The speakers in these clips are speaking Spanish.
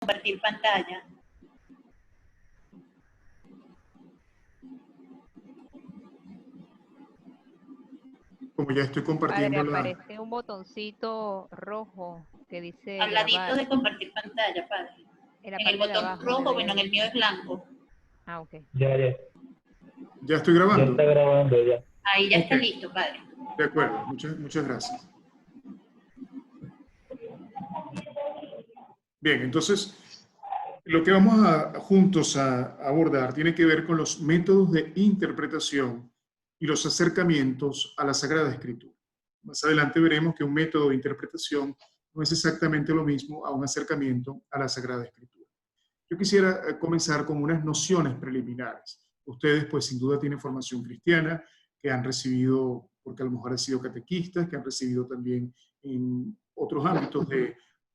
compartir pantalla. Como ya estoy compartiendo Padre, aparece un botoncito rojo que dice al ladito grabar. de compartir pantalla, padre. En el botón abajo, rojo, bueno, en el mío es blanco. Ah, ok. Ya. ¿Ya estoy grabando? Ya está grabando, ya. Ahí ya está listo, padre. De acuerdo, muchas gracias. Bien, entonces, lo que vamos juntos a abordar tiene que ver con los métodos de interpretación y los acercamientos a la Sagrada Escritura. Más adelante veremos que un método de interpretación no es exactamente lo mismo a un acercamiento a la Sagrada Escritura. Yo quisiera comenzar con unas nociones preliminares. Ustedes, pues, sin duda tienen formación cristiana, que han recibido, porque a lo mejor han sido catequistas, que han recibido también en otros ámbitos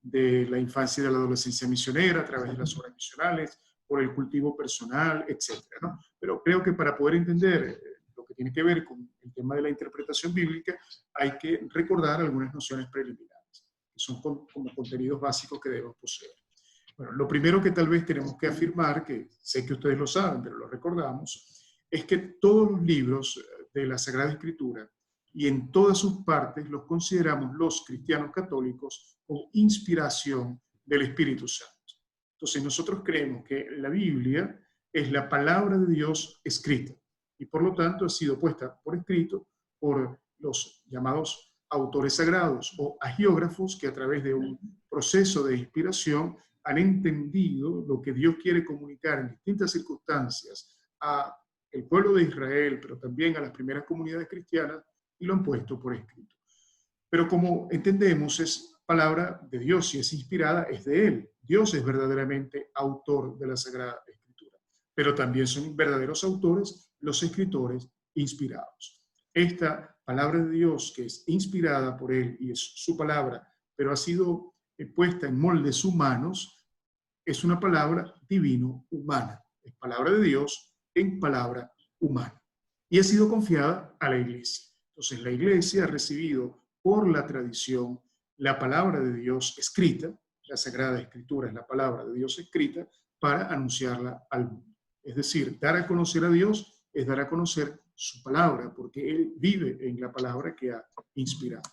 de la infancia y de la adolescencia misionera, a través de las obras misionales, por el cultivo personal, etc., ¿no? Pero creo que para poder entender lo que tiene que ver con el tema de la interpretación bíblica, hay que recordar algunas nociones preliminares, que son como contenidos básicos que debemos poseer. Bueno, lo primero que tal vez tenemos que afirmar, que sé que ustedes lo saben, pero lo recordamos, es que todos los libros de la Sagrada Escritura y en todas sus partes los consideramos los cristianos católicos como inspiración del Espíritu Santo. Entonces nosotros creemos que la Biblia es la palabra de Dios escrita y por lo tanto ha sido puesta por escrito por los llamados autores sagrados o agiógrafos que a través de un proceso de inspiración han entendido lo que Dios quiere comunicar en distintas circunstancias a el pueblo de Israel, pero también a las primeras comunidades cristianas, y lo han puesto por escrito. Pero como entendemos, es palabra de Dios, si es inspirada, es de Él. Dios es verdaderamente autor de la Sagrada Escritura, pero también son verdaderos autores los escritores inspirados. Esta palabra de Dios, que es inspirada por Él y es su palabra, pero ha sido puesta en moldes humanos, es una palabra divino-humana. Es palabra de Dios en palabra humana. Y ha sido confiada a la Iglesia. Entonces, la Iglesia ha recibido por la tradición la palabra de Dios escrita, la Sagrada Escritura es la palabra de Dios escrita, para anunciarla al mundo. Es decir, dar a conocer a Dios es dar a conocer su palabra, porque Él vive en la palabra que ha inspirado.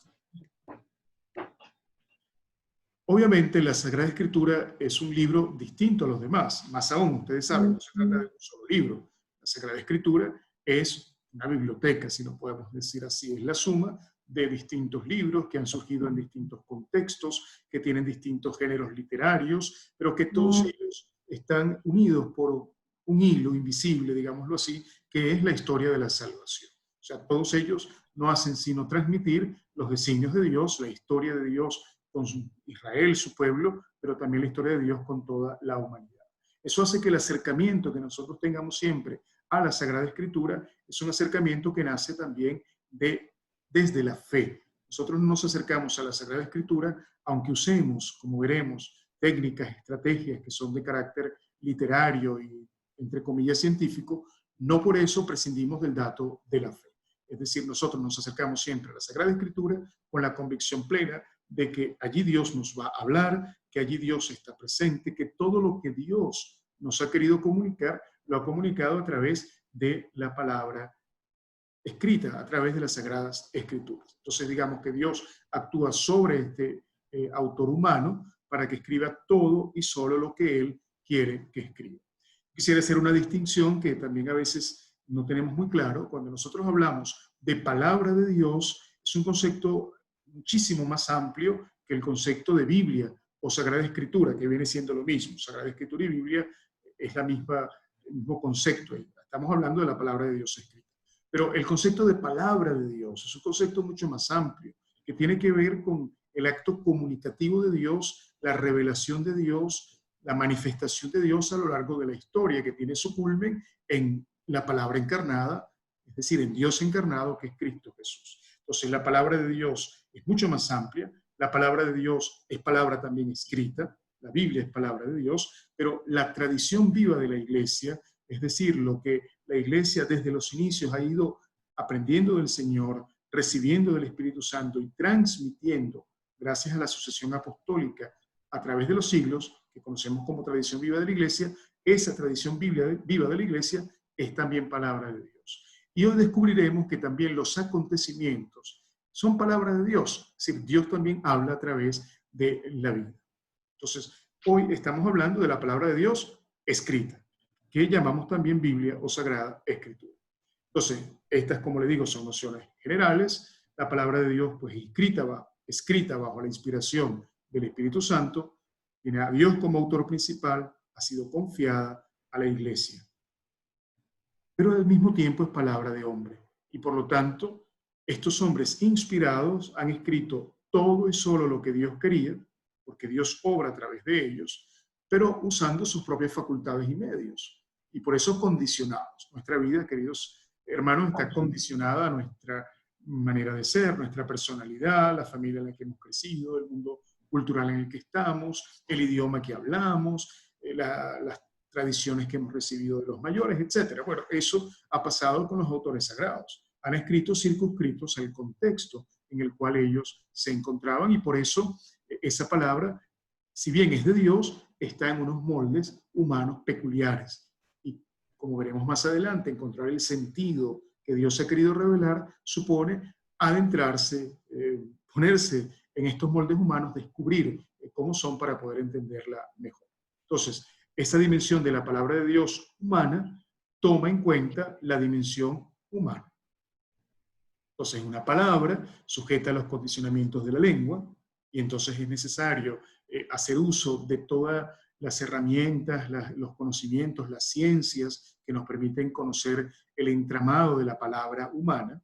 Obviamente, la Sagrada Escritura es un libro distinto a los demás. Más aún, ustedes saben, no se trata de un solo libro. La Sagrada Escritura es una biblioteca, si lo podemos decir así. Es la suma de distintos libros que han surgido en distintos contextos, que tienen distintos géneros literarios, pero que todos ellos están unidos por un hilo invisible, digámoslo así, que es la historia de la salvación. O sea, todos ellos no hacen sino transmitir los designios de Dios, la historia de Dios con Israel, su pueblo, pero también la historia de Dios con toda la humanidad. Eso hace que el acercamiento que nosotros tengamos siempre a la Sagrada Escritura es un acercamiento que nace también desde la fe. Nosotros nos acercamos a la Sagrada Escritura, aunque usemos, como veremos, técnicas, estrategias que son de carácter literario y, entre comillas, científico, no por eso prescindimos del dato de la fe. Es decir, nosotros nos acercamos siempre a la Sagrada Escritura con la convicción plena de que allí Dios nos va a hablar, que allí Dios está presente, que todo lo que Dios nos ha querido comunicar, lo ha comunicado a través de la palabra escrita, a través de las Sagradas Escrituras. Entonces, digamos que Dios actúa sobre este autor humano para que escriba todo y solo lo que Él quiere que escriba. Quisiera hacer una distinción que también a veces no tenemos muy claro. Cuando nosotros hablamos de palabra de Dios, es un concepto muchísimo más amplio que el concepto de Biblia o Sagrada Escritura, que viene siendo lo mismo. Sagrada Escritura y Biblia es el mismo concepto. Estamos hablando de la palabra de Dios escrita. Pero el concepto de palabra de Dios es un concepto mucho más amplio, que tiene que ver con el acto comunicativo de Dios, la revelación de Dios, la manifestación de Dios a lo largo de la historia, que tiene su culmen en la palabra encarnada, es decir, en Dios encarnado, que es Cristo Jesús. Entonces, la palabra de Dios es mucho más amplia, la palabra de Dios es palabra también escrita, la Biblia es palabra de Dios, pero la tradición viva de la Iglesia, es decir, lo que la Iglesia desde los inicios ha ido aprendiendo del Señor, recibiendo del Espíritu Santo y transmitiendo, gracias a la sucesión apostólica a través de los siglos, que conocemos como tradición viva de la Iglesia, esa tradición viva de la Iglesia es también palabra de Dios. Y hoy descubriremos que también los acontecimientos son palabra de Dios, es decir, Dios también habla a través de la vida. Entonces, hoy estamos hablando de la palabra de Dios escrita, que llamamos también Biblia o Sagrada Escritura. Entonces, estas, como le digo, son nociones generales. La palabra de Dios, pues, escrita bajo la inspiración del Espíritu Santo, tiene a Dios como autor principal, ha sido confiada a la Iglesia. Pero al mismo tiempo es palabra de hombre. Y por lo tanto, estos hombres inspirados han escrito todo y solo lo que Dios quería, porque Dios obra a través de ellos, pero usando sus propias facultades y medios. Y por eso condicionados. Nuestra vida, queridos hermanos, está condicionada a nuestra manera de ser, nuestra personalidad, la familia en la que hemos crecido, el mundo cultural en el que estamos, el idioma que hablamos, las tradiciones que hemos recibido de los mayores, etc. Bueno, eso ha pasado con los autores sagrados. Han escrito circunscritos al contexto en el cual ellos se encontraban y por eso esa palabra, si bien es de Dios, está en unos moldes humanos peculiares. Y como veremos más adelante, encontrar el sentido que Dios ha querido revelar supone adentrarse, ponerse en estos moldes humanos, descubrir cómo son para poder entenderla mejor. Entonces, esa dimensión de la palabra de Dios humana toma en cuenta la dimensión humana. Entonces, una palabra sujeta a los condicionamientos de la lengua y entonces es necesario hacer uso de todas las herramientas, los conocimientos, las ciencias que nos permiten conocer el entramado de la palabra humana.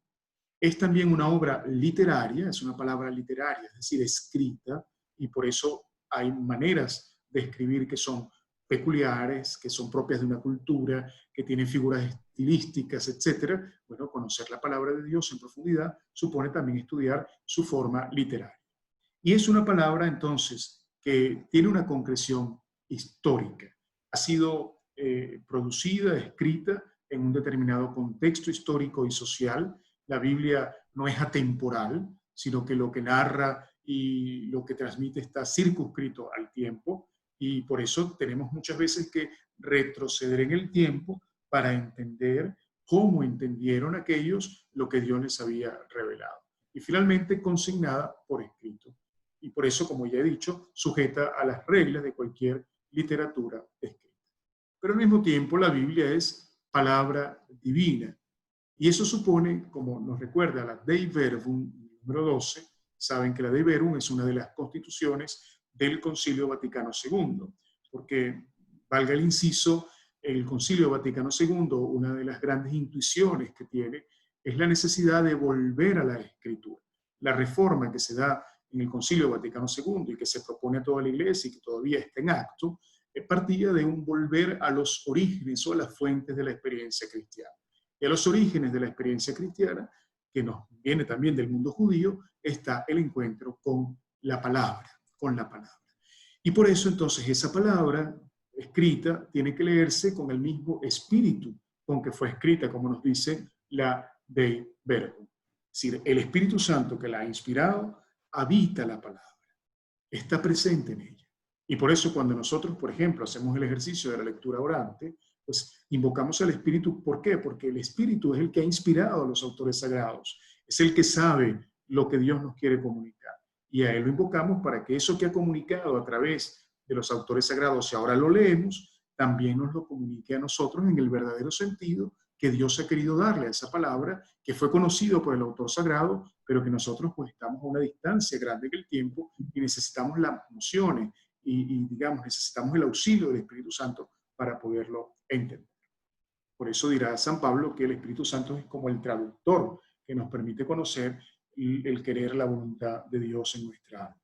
Es también una obra literaria, es una palabra literaria, es decir, escrita, y por eso hay maneras de escribir que son peculiares, que son propias de una cultura, que tienen figuras estilísticas, etc. Bueno, conocer la palabra de Dios en profundidad supone también estudiar su forma literaria. Y es una palabra, entonces, que tiene una concreción histórica. Ha sido producida, escrita en un determinado contexto histórico y social. La Biblia no es atemporal, sino que lo que narra y lo que transmite está circunscrito al tiempo. Y por eso tenemos muchas veces que retroceder en el tiempo para entender cómo entendieron aquellos lo que Dios les había revelado. Y finalmente consignada por escrito. Y por eso, como ya he dicho, sujeta a las reglas de cualquier literatura escrita. Pero al mismo tiempo la Biblia es palabra divina. Y eso supone, como nos recuerda la Dei Verbum número 12, saben que la Dei Verbum es una de las constituciones del Concilio Vaticano II, porque, valga el inciso, el Concilio Vaticano II, una de las grandes intuiciones que tiene, es la necesidad de volver a la Escritura. La reforma que se da en el Concilio Vaticano II y que se propone a toda la Iglesia y que todavía está en acto, partía de un volver a los orígenes o a las fuentes de la experiencia cristiana. Y a los orígenes de la experiencia cristiana, que nos viene también del mundo judío, está el encuentro con la palabra, con la palabra. Y por eso entonces esa palabra escrita tiene que leerse con el mismo espíritu con que fue escrita, como nos dice la Dei Verbum. Es decir, el Espíritu Santo que la ha inspirado habita la palabra, está presente en ella. Y por eso cuando nosotros, por ejemplo, hacemos el ejercicio de la lectura orante, pues invocamos al Espíritu. ¿Por qué? Porque el Espíritu es el que ha inspirado a los autores sagrados, es el que sabe lo que Dios nos quiere comunicar. Y a Él lo invocamos para que eso que ha comunicado a través de los autores sagrados, y ahora lo leemos, también nos lo comunique a nosotros en el verdadero sentido que Dios ha querido darle a esa palabra, que fue conocido por el autor sagrado, pero que nosotros pues estamos a una distancia grande en el tiempo y necesitamos las nociones y digamos, necesitamos el auxilio del Espíritu Santo para poderlo entender. Por eso dirá San Pablo que el Espíritu Santo es como el traductor que nos permite conocer el querer, la voluntad de Dios en nuestra alma.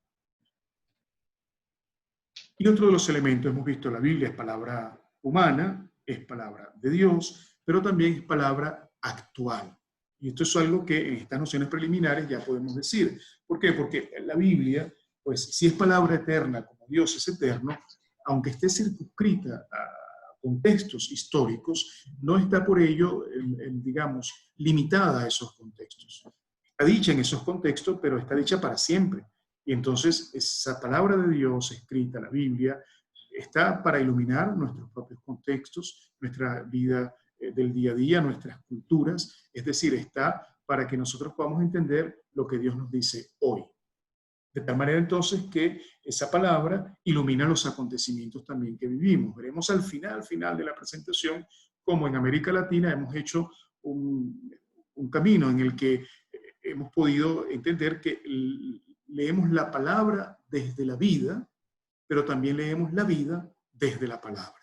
Y otro de los elementos, hemos visto, la Biblia es palabra humana, es palabra de Dios, pero también es palabra actual. Y esto es algo que en estas nociones preliminares ya podemos decir. ¿Por qué? Porque la Biblia, pues si es palabra eterna, como Dios es eterno, aunque esté circunscrita a contextos históricos, no está por ello, digamos, limitada a esos contextos. Está dicha en esos contextos, pero está dicha para siempre. Y entonces esa palabra de Dios escrita, la Biblia, está para iluminar nuestros propios contextos, nuestra vida del día a día, nuestras culturas, es decir, está para que nosotros podamos entender lo que Dios nos dice hoy. De tal manera entonces que esa palabra ilumina los acontecimientos también que vivimos. Veremos al final de la presentación cómo en América Latina hemos hecho un camino en el que hemos podido entender que leemos la palabra desde la vida, pero también leemos la vida desde la palabra,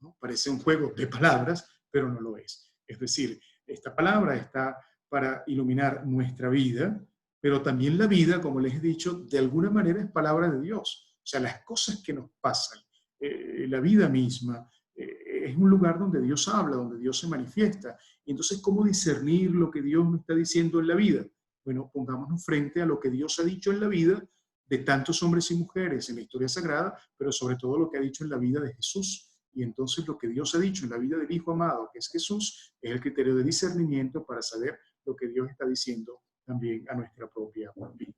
¿no? Parece un juego de palabras, pero no lo es. Es decir, esta palabra está para iluminar nuestra vida, pero también la vida, como les he dicho, de alguna manera es palabra de Dios. O sea, las cosas que nos pasan, la vida misma, es un lugar donde Dios habla, donde Dios se manifiesta. Y entonces, ¿cómo discernir lo que Dios nos está diciendo en la vida? Bueno, pongámonos frente a lo que Dios ha dicho en la vida de tantos hombres y mujeres en la historia sagrada, pero sobre todo lo que ha dicho en la vida de Jesús. Y entonces lo que Dios ha dicho en la vida del Hijo amado, que es Jesús, es el criterio de discernimiento para saber lo que Dios está diciendo también a nuestra propia vida.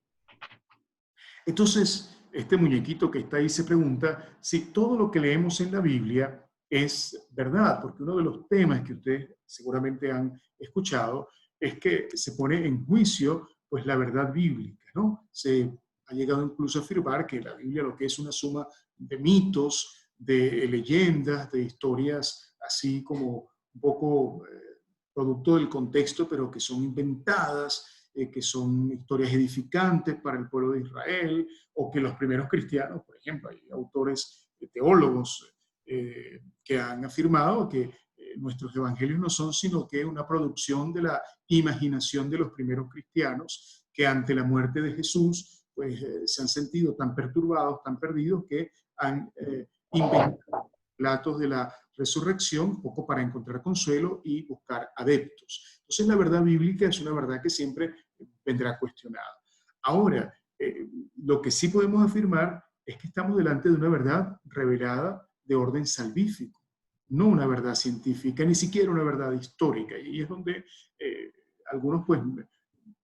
Entonces, este muñequito que está ahí se pregunta si todo lo que leemos en la Biblia es verdad, porque uno de los temas que ustedes seguramente han escuchado es que se pone en juicio pues la verdad bíblica, ¿no? Se ha llegado incluso a afirmar que la Biblia lo que es una suma de mitos, de leyendas, de historias así como un poco producto del contexto, pero que son inventadas, que son historias edificantes para el pueblo de Israel, o que los primeros cristianos, por ejemplo, hay autores, teólogos, que han afirmado que nuestros evangelios no son sino que una producción de la imaginación de los primeros cristianos, que ante la muerte de Jesús, pues se han sentido tan perturbados, tan perdidos, que han inventado relatos de la resurrección, un poco para encontrar consuelo y buscar adeptos. Entonces la verdad bíblica es una verdad que siempre vendrá cuestionada. Ahora, lo que sí podemos afirmar es que estamos delante de una verdad revelada de orden salvífico, no una verdad científica, ni siquiera una verdad histórica. Y es donde algunos pues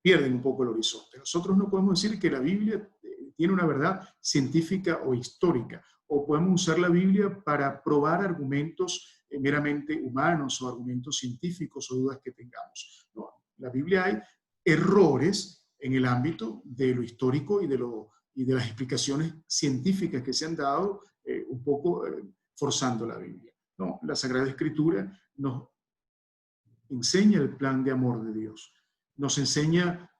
pierden un poco el horizonte. Nosotros no podemos decir que la Biblia tiene una verdad científica o histórica, o podemos usar la Biblia para probar argumentos meramente humanos o argumentos científicos o dudas que tengamos. No, en la Biblia hay errores en el ámbito de lo histórico y de las explicaciones científicas que se han dado, un poco forzando la Biblia. No, la Sagrada Escritura nos enseña el plan de amor de Dios, nos enseña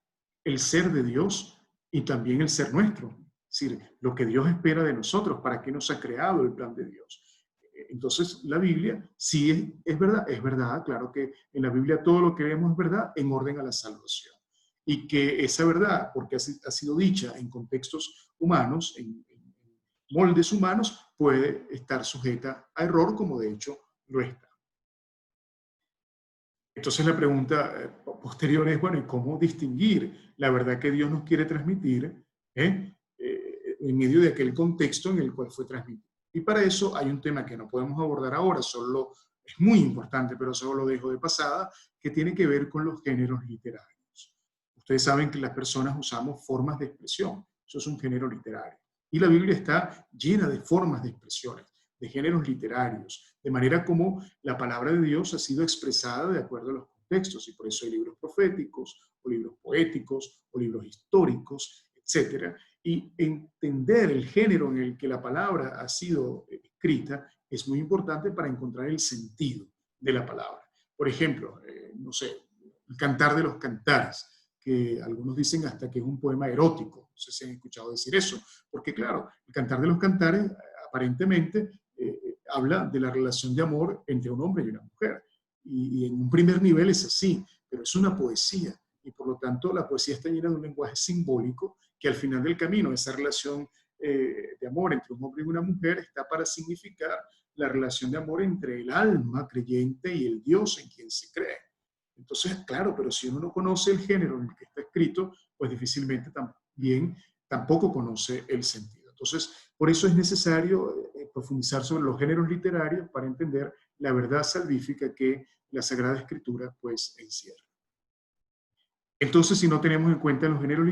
el ser de Dios y también el ser nuestro. Es decir, lo que Dios espera de nosotros, para qué nos ha creado el plan de Dios. Entonces, la Biblia sí es verdad, claro que en la Biblia todo lo que vemos es verdad en orden a la salvación. Y que esa verdad, porque ha sido dicha en contextos humanos, en moldes humanos, puede estar sujeta a error, como de hecho lo está. Entonces la pregunta posterior es, bueno, ¿y cómo distinguir la verdad que Dios nos quiere transmitir en medio de aquel contexto en el cual fue transmitido? Y para eso hay un tema que no podemos abordar ahora, es muy importante, pero solo lo dejo de pasada, que tiene que ver con los géneros literarios. Ustedes saben que las personas usamos formas de expresión, eso es un género literario. Y la Biblia está llena de formas de expresiones, de géneros literarios, de manera como la palabra de Dios ha sido expresada de acuerdo a los contextos, y por eso hay libros proféticos, o libros poéticos, o libros históricos, etc. Y entender el género en el que la palabra ha sido escrita es muy importante para encontrar el sentido de la palabra. Por ejemplo, no sé, el Cantar de los Cantares, que algunos dicen hasta que es un poema erótico. No sé si han escuchado decir eso, porque claro, el Cantar de los Cantares aparentemente habla de la relación de amor entre un hombre y una mujer. Y en un primer nivel es así, pero es una poesía. Y por lo tanto la poesía está llena de un lenguaje simbólico que al final del camino, esa relación de amor entre un hombre y una mujer está para significar la relación de amor entre el alma creyente y el Dios en quien se cree. Entonces, claro, pero si uno no conoce el género en el que está escrito, pues difícilmente tampoco conoce el sentido. Entonces, por eso es necesario profundizar sobre los géneros literarios para entender la verdad salvífica que la Sagrada Escritura pues encierra. Entonces, si no tenemos en cuenta los géneros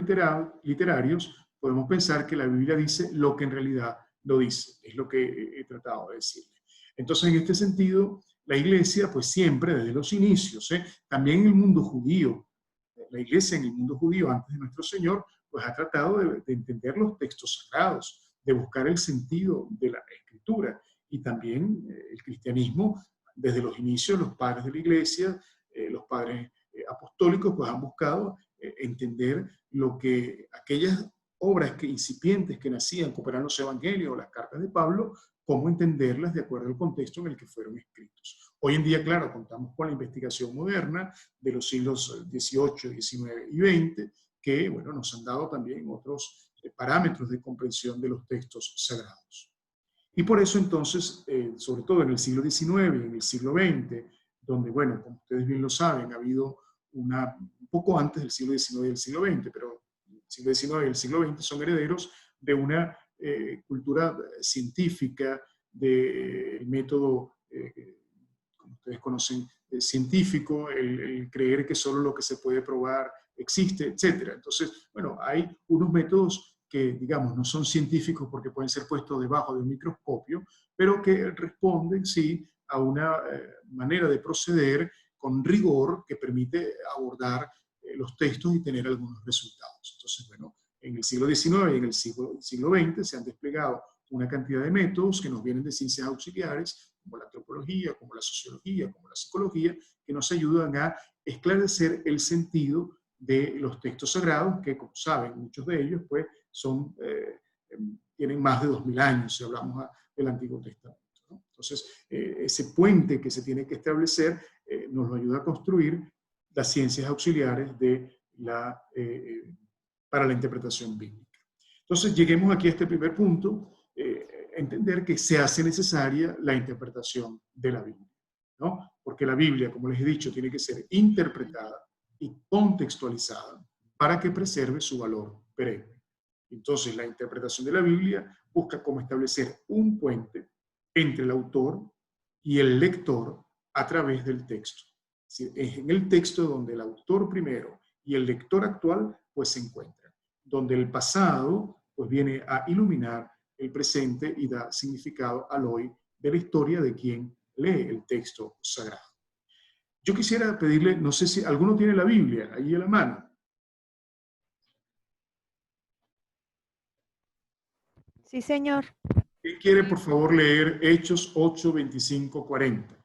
literarios, podemos pensar que la Biblia dice lo que en realidad lo dice, es lo que he tratado de decirle. Entonces, en este sentido, la iglesia, pues siempre, desde los inicios, también en el mundo judío, la iglesia en el mundo judío antes de nuestro Señor, pues ha tratado de entender los textos sagrados, de buscar el sentido de la escritura. Y también el cristianismo, desde los inicios, los padres de la iglesia, los padres apostólicos, pues han buscado entender lo que aquellas obras incipientes que nacían cooperando los evangelios o las cartas de Pablo, cómo entenderlas de acuerdo al contexto en el que fueron escritos. Hoy en día, claro, contamos con la investigación moderna de los siglos XVIII, XIX y XX, que, bueno, nos han dado también otros parámetros de comprensión de los textos sagrados. Y por eso entonces, sobre todo en el siglo XIX y en el siglo XX, donde, bueno, como ustedes bien lo saben, ha habido un poco antes del siglo XIX y del siglo XX, pero el siglo XIX y el siglo XX son herederos de una cultura científica, del método, como ustedes conocen, científico, el creer que solo lo que se puede probar existe, etc. Entonces, bueno, hay unos métodos que, digamos, no son científicos porque pueden ser puestos debajo de un microscopio, pero que responden, sí, a una manera de proceder con rigor que permite abordar los textos y tener algunos resultados. Entonces, bueno, en el siglo XIX y en el siglo XX se han desplegado una cantidad de métodos que nos vienen de ciencias auxiliares, como la antropología, como la sociología, como la psicología, que nos ayudan a esclarecer el sentido de los textos sagrados, que, como saben, muchos de ellos pues, tienen más de 2000 años, si hablamos del Antiguo Testamento, ¿no? Entonces, ese puente que se tiene que establecer nos lo ayuda a construir las ciencias auxiliares para la interpretación bíblica. Entonces, lleguemos aquí a este primer punto, entender que se hace necesaria la interpretación de la Biblia, ¿no? Porque la Biblia, como les he dicho, tiene que ser interpretada y contextualizada para que preserve su valor perenne. Entonces, la interpretación de la Biblia busca cómo establecer un puente entre el autor y el lector a través del texto. Es en el texto donde el autor primero y el lector actual pues se encuentran, donde el pasado pues viene a iluminar el presente y da significado al hoy de la historia de quien lee el texto sagrado. Yo quisiera pedirle, no sé si alguno tiene la Biblia ahí a la mano. Sí, señor. ¿Quién quiere, por favor, leer Hechos 8, 25, 40?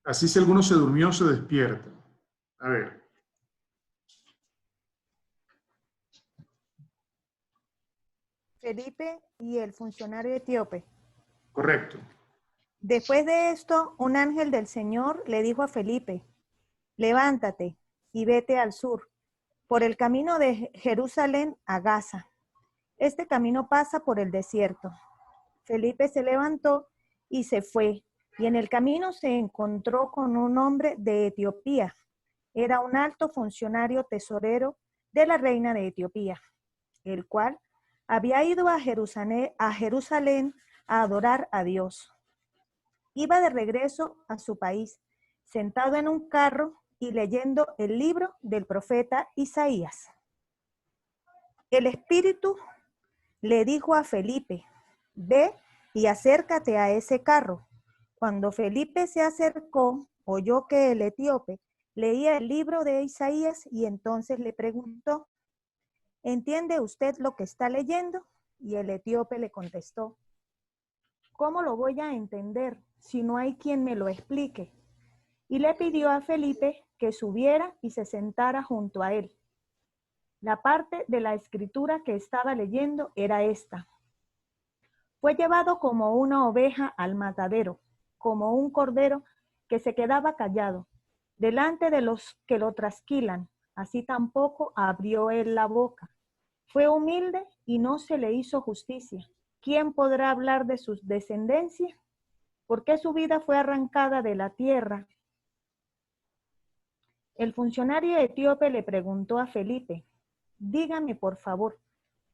Así si alguno se durmió, se despierta. A ver. Felipe y el funcionario etíope. Correcto. Después de esto, un ángel del Señor le dijo a Felipe, levántate y vete al sur, por el camino de Jerusalén a Gaza. Este camino pasa por el desierto. Felipe se levantó y se fue, y en el camino se encontró con un hombre de Etiopía. Era un alto funcionario tesorero de la reina de Etiopía, el cual había ido a Jerusalén a adorar a Dios. Iba de regreso a su país, sentado en un carro y leyendo el libro del profeta Isaías. El Espíritu le dijo a Felipe, ve y acércate a ese carro. Cuando Felipe se acercó, oyó que el etíope leía el libro de Isaías y entonces le preguntó, ¿entiende usted lo que está leyendo? Y el etíope le contestó, ¿cómo lo voy a entender si no hay quien me lo explique? Y le pidió a Felipe que subiera y se sentara junto a él. La parte de la escritura que estaba leyendo era esta. Fue llevado como una oveja al matadero, como un cordero que se quedaba callado, delante de los que lo trasquilan. Así tampoco abrió él la boca. Fue humilde y no se le hizo justicia. ¿Quién podrá hablar de su descendencia? ¿Por qué su vida fue arrancada de la tierra? El funcionario etíope le preguntó a Felipe, dígame por favor,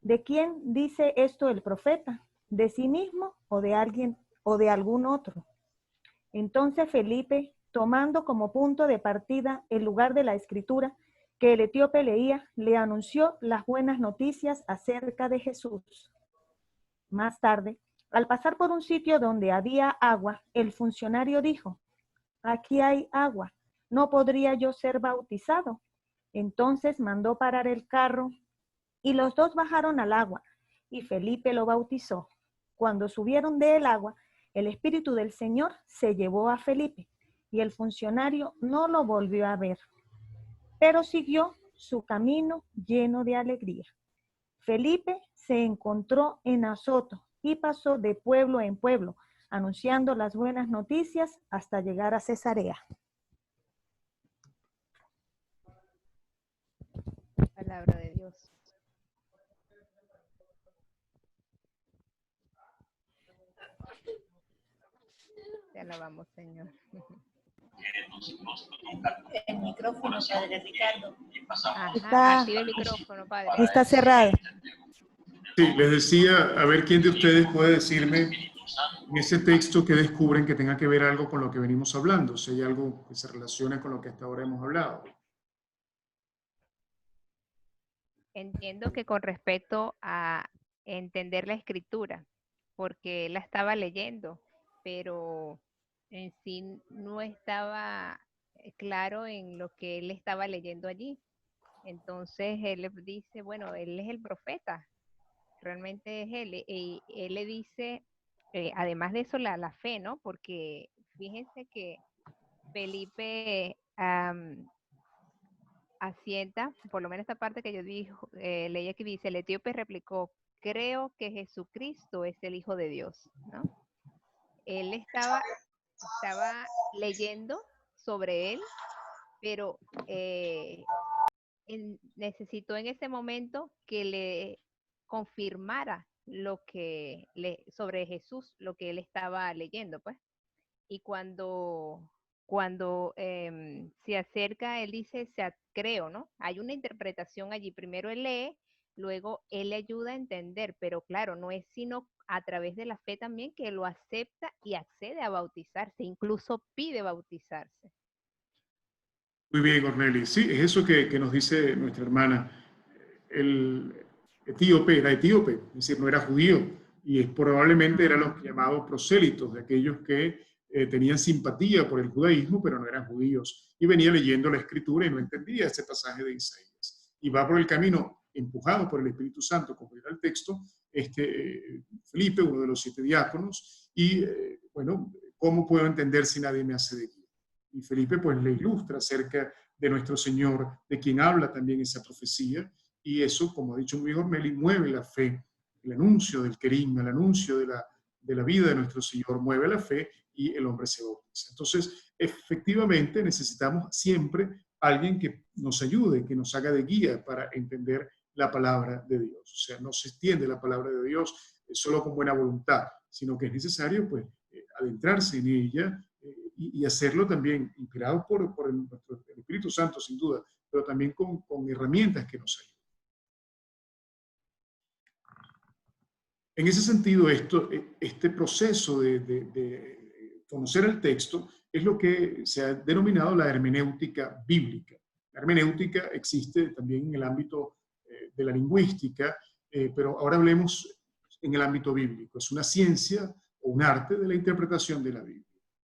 ¿de quién dice esto el profeta? ¿De sí mismo o de alguien o de algún otro? Entonces Felipe, tomando como punto de partida el lugar de la escritura que el etíope leía, le anunció las buenas noticias acerca de Jesús. Más tarde, al pasar por un sitio donde había agua, el funcionario dijo: aquí hay agua, ¿no podría yo ser bautizado? Entonces mandó parar el carro y los dos bajaron al agua y Felipe lo bautizó. Cuando subieron del agua, el Espíritu del Señor se llevó a Felipe y el funcionario no lo volvió a ver, pero siguió su camino lleno de alegría. Felipe se encontró en Azoto y pasó de pueblo en pueblo, anunciando las buenas noticias hasta llegar a Cesarea. Palabra de Dios. Te alabamos, Señor. El micrófono, Padre Ricardo. Ajá, activa el micrófono, Padre. Está cerrado. Sí, les decía, a ver quién de ustedes puede decirme en ese texto que descubren que tenga que ver algo con lo que venimos hablando, si hay algo que se relacione con lo que hasta ahora hemos hablado. Entiendo que con respecto a entender la escritura, porque él la estaba leyendo, pero en sí no estaba claro en lo que él estaba leyendo allí. Entonces él le dice, bueno, él es el profeta, realmente es él. Y él le dice, además de eso, la fe, ¿no? Porque fíjense que Felipe asienta, por lo menos esta parte que yo leí aquí dice, el etíope replicó, creo que Jesucristo es el Hijo de Dios, ¿no? Él estaba leyendo sobre él, pero necesitó en ese momento que le confirmara sobre Jesús, lo que él estaba leyendo, pues. Y cuando se acerca, él dice, creo, ¿no? Hay una interpretación allí. Primero él lee, luego él le ayuda a entender, pero claro, no es sino a través de la fe también que lo acepta y accede a bautizarse, incluso pide bautizarse. Muy bien, Corneli. Sí, es eso que nos dice nuestra hermana. El etíope era etíope, es decir, no era judío, y probablemente eran los llamados prosélitos, de aquellos que tenían simpatía por el judaísmo, pero no eran judíos, y venía leyendo la escritura y no entendía ese pasaje de Isaías. Y va por el camino, empujado por el Espíritu Santo, como era el texto, Felipe, uno de los 7 diáconos, y bueno, ¿cómo puedo entender si nadie me hace de guía? Y Felipe pues le ilustra acerca de nuestro Señor, de quien habla también esa profecía, y eso, como ha dicho muy Corneli, mueve la fe. El anuncio del querigma, el anuncio de la vida de nuestro Señor mueve la fe y el hombre se bautiza. Entonces, efectivamente, necesitamos siempre alguien que nos ayude, que nos haga de guía para entender la palabra de Dios. O sea, no se extiende la palabra de Dios solo con buena voluntad, sino que es necesario pues adentrarse en ella y hacerlo también inspirado por el Espíritu Santo, sin duda, pero también con herramientas que nos ayuden. En ese sentido, este proceso de conocer el texto es lo que se ha denominado la hermenéutica bíblica. La hermenéutica existe también en el ámbito de la lingüística, pero ahora hablemos en el ámbito bíblico. Es una ciencia o un arte de la interpretación de la Biblia.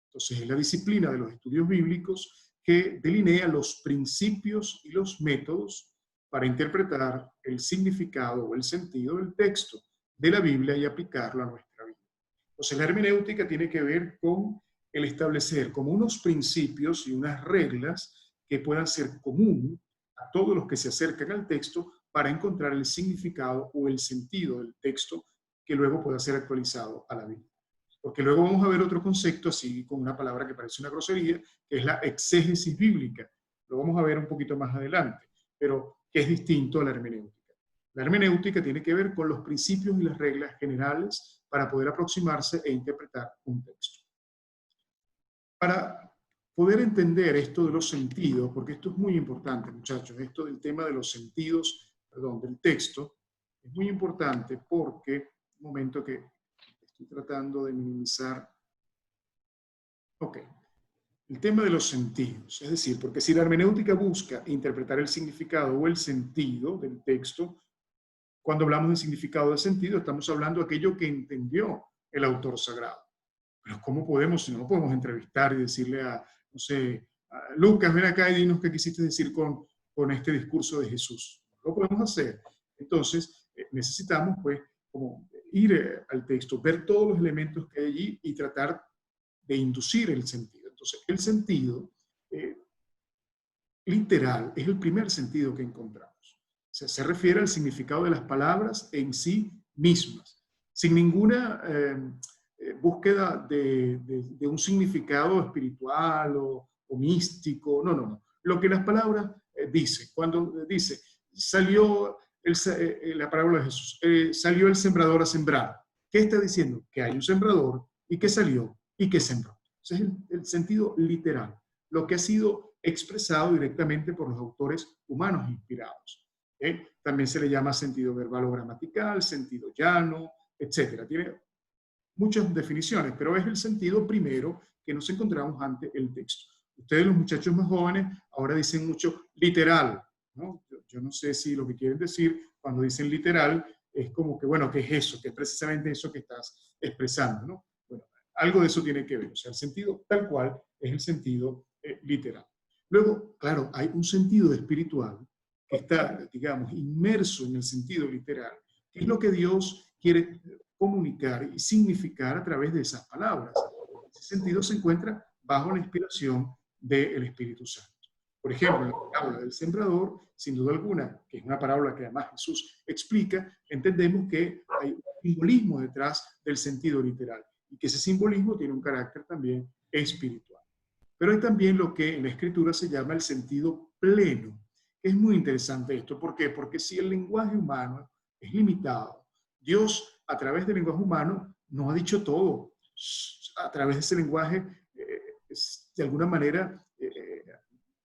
Entonces, es la disciplina de los estudios bíblicos que delinea los principios y los métodos para interpretar el significado o el sentido del texto de la Biblia y aplicarlo a nuestra vida. Entonces, la hermenéutica tiene que ver con el establecer como unos principios y unas reglas que puedan ser común a todos los que se acercan al texto para encontrar el significado o el sentido del texto que luego pueda ser actualizado a la Biblia. Porque luego vamos a ver otro concepto así con una palabra que parece una grosería, que es la exégesis bíblica. Lo vamos a ver un poquito más adelante, pero que es distinto a la hermenéutica. La hermenéutica tiene que ver con los principios y las reglas generales para poder aproximarse e interpretar un texto. Para poder entender esto de los sentidos, porque esto es muy importante, muchachos, esto del tema de los sentidos, perdón, del texto, es muy importante porque, un momento que estoy tratando de minimizar. Ok. el tema de los sentidos. Es decir, porque si la hermenéutica busca interpretar el significado o el sentido del texto, cuando hablamos de significado de sentido, estamos hablando de aquello que entendió el autor sagrado. Pero ¿cómo podemos, si no podemos entrevistar y decirle a, no sé, a Lucas, ven acá y dinos qué quisiste decir con este discurso de Jesús? No lo podemos hacer. Entonces, necesitamos, pues, como ir al texto, ver todos los elementos que hay allí y tratar de inducir el sentido. Entonces, el sentido literal es el primer sentido que encontramos. O sea, se refiere al significado de las palabras en sí mismas, sin ninguna búsqueda de un significado espiritual o místico. No, no, no. Lo que las palabras dicen, cuando dice, salió la parábola de Jesús, salió el sembrador a sembrar. ¿Qué está diciendo? Que hay un sembrador y que salió y que sembró. Ese es el sentido literal, lo que ha sido expresado directamente por los autores humanos inspirados. También se le llama sentido verbal o gramatical, sentido llano, etc. Tiene muchas definiciones, pero es el sentido primero que nos encontramos ante el texto. Ustedes, los muchachos más jóvenes, ahora dicen mucho literal, ¿no? Yo no sé si lo que quieren decir cuando dicen literal es como que, bueno, ¿qué es eso? ¿Qué es precisamente eso que estás expresando, ¿no? Bueno, algo de eso tiene que ver. O sea, el sentido tal cual es el sentido literal. Luego, claro, hay un sentido espiritual que está, digamos, inmerso en el sentido literal, que es lo que Dios quiere comunicar y significar a través de esas palabras. Ese sentido se encuentra bajo la inspiración del Espíritu Santo. Por ejemplo, la parábola del sembrador, sin duda alguna, que es una parábola que además Jesús explica, entendemos que hay un simbolismo detrás del sentido literal y que ese simbolismo tiene un carácter también espiritual. Pero hay también lo que en la Escritura se llama el sentido pleno. Es muy interesante esto. ¿Por qué? Porque si el lenguaje humano es limitado, Dios a través del lenguaje humano nos ha dicho todo. A través de ese lenguaje, de alguna manera,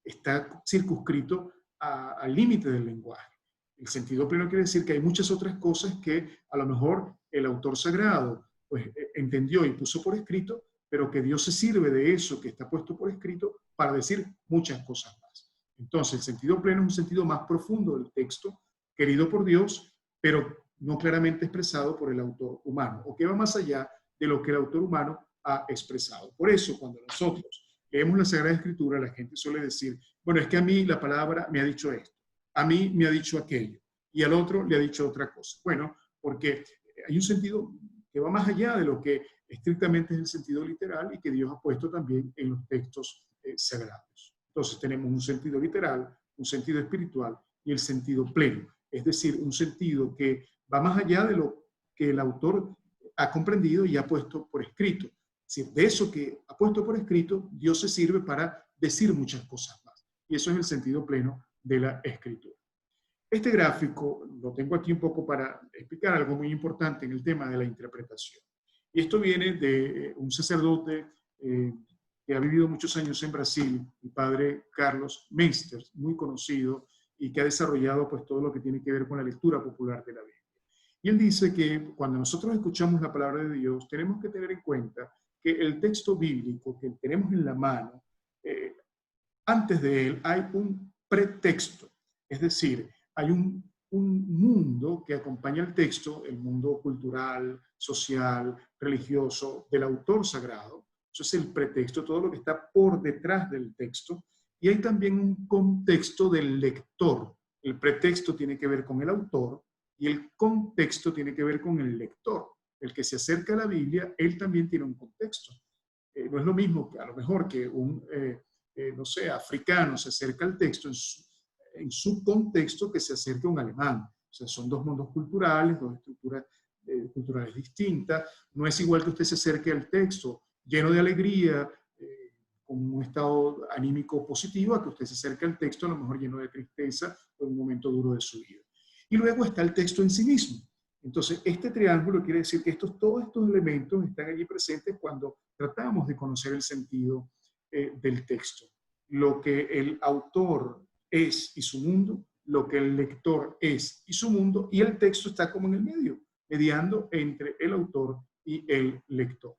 está circunscrito al límite del lenguaje. El sentido pleno quiere decir que hay muchas otras cosas que a lo mejor el autor sagrado pues, entendió y puso por escrito, pero que Dios se sirve de eso que está puesto por escrito para decir muchas cosas más. Entonces, el sentido pleno es un sentido más profundo del texto, querido por Dios, pero no claramente expresado por el autor humano, o que va más allá de lo que el autor humano ha expresado. Por eso, cuando nosotros leemos la Sagrada Escritura, la gente suele decir, bueno, es que a mí la palabra me ha dicho esto, a mí me ha dicho aquello, y al otro le ha dicho otra cosa. Bueno, porque hay un sentido que va más allá de lo que estrictamente es el sentido literal y que Dios ha puesto también en los textos sagrados. Entonces tenemos un sentido literal, un sentido espiritual y el sentido pleno, es decir, un sentido que va más allá de lo que el autor ha comprendido y ha puesto por escrito. Es decir, de eso que ha puesto por escrito, Dios se sirve para decir muchas cosas más. Y eso es el sentido pleno de la Escritura. Este gráfico lo tengo aquí un poco para explicar algo muy importante en el tema de la interpretación. Y esto viene de un sacerdote que ha vivido muchos años en Brasil, el padre Carlos Meisters, muy conocido y que ha desarrollado pues, todo lo que tiene que ver con la lectura popular de la Biblia. Y él dice que cuando nosotros escuchamos la palabra de Dios, tenemos que tener en cuenta que el texto bíblico que tenemos en la mano, antes de él hay un pretexto, es decir, hay un mundo que acompaña el texto, el mundo cultural, social, religioso del autor sagrado. Eso es el pretexto, todo lo que está por detrás del texto. Y hay también un contexto del lector. El pretexto tiene que ver con el autor y el contexto tiene que ver con el lector. El que se acerca a la Biblia, él también tiene un contexto. No es lo mismo que a lo mejor que un, no sé, africano se acerca al texto en su contexto que se acerca a un alemán. O sea, son dos mundos culturales, dos estructuras culturales distintas. No es igual que usted se acerque al texto lleno de alegría, con un estado anímico positivo, a que usted se acerque al texto a lo mejor lleno de tristeza o en un momento duro de su vida. Y luego está el texto en sí mismo. Entonces, este triángulo quiere decir que todos estos elementos están allí presentes cuando tratamos de conocer el sentido del texto. Lo que el autor es y su mundo, lo que el lector es y su mundo, y el texto está como en el medio, mediando entre el autor y el lector.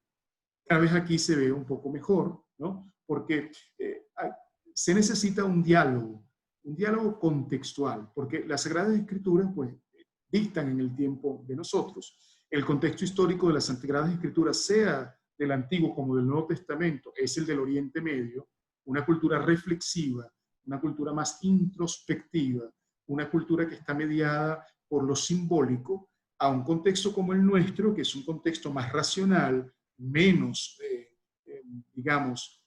Cada vez aquí se ve un poco mejor, ¿no? porque se necesita un diálogo contextual, porque las Sagradas Escrituras pues dictan en el tiempo de nosotros. El contexto histórico de las Sagradas Escrituras, sea del Antiguo como del Nuevo Testamento, es el del Oriente Medio, una cultura reflexiva, una cultura más introspectiva, una cultura que está mediada por lo simbólico, a un contexto como el nuestro, que es un contexto más racional, menos, digamos,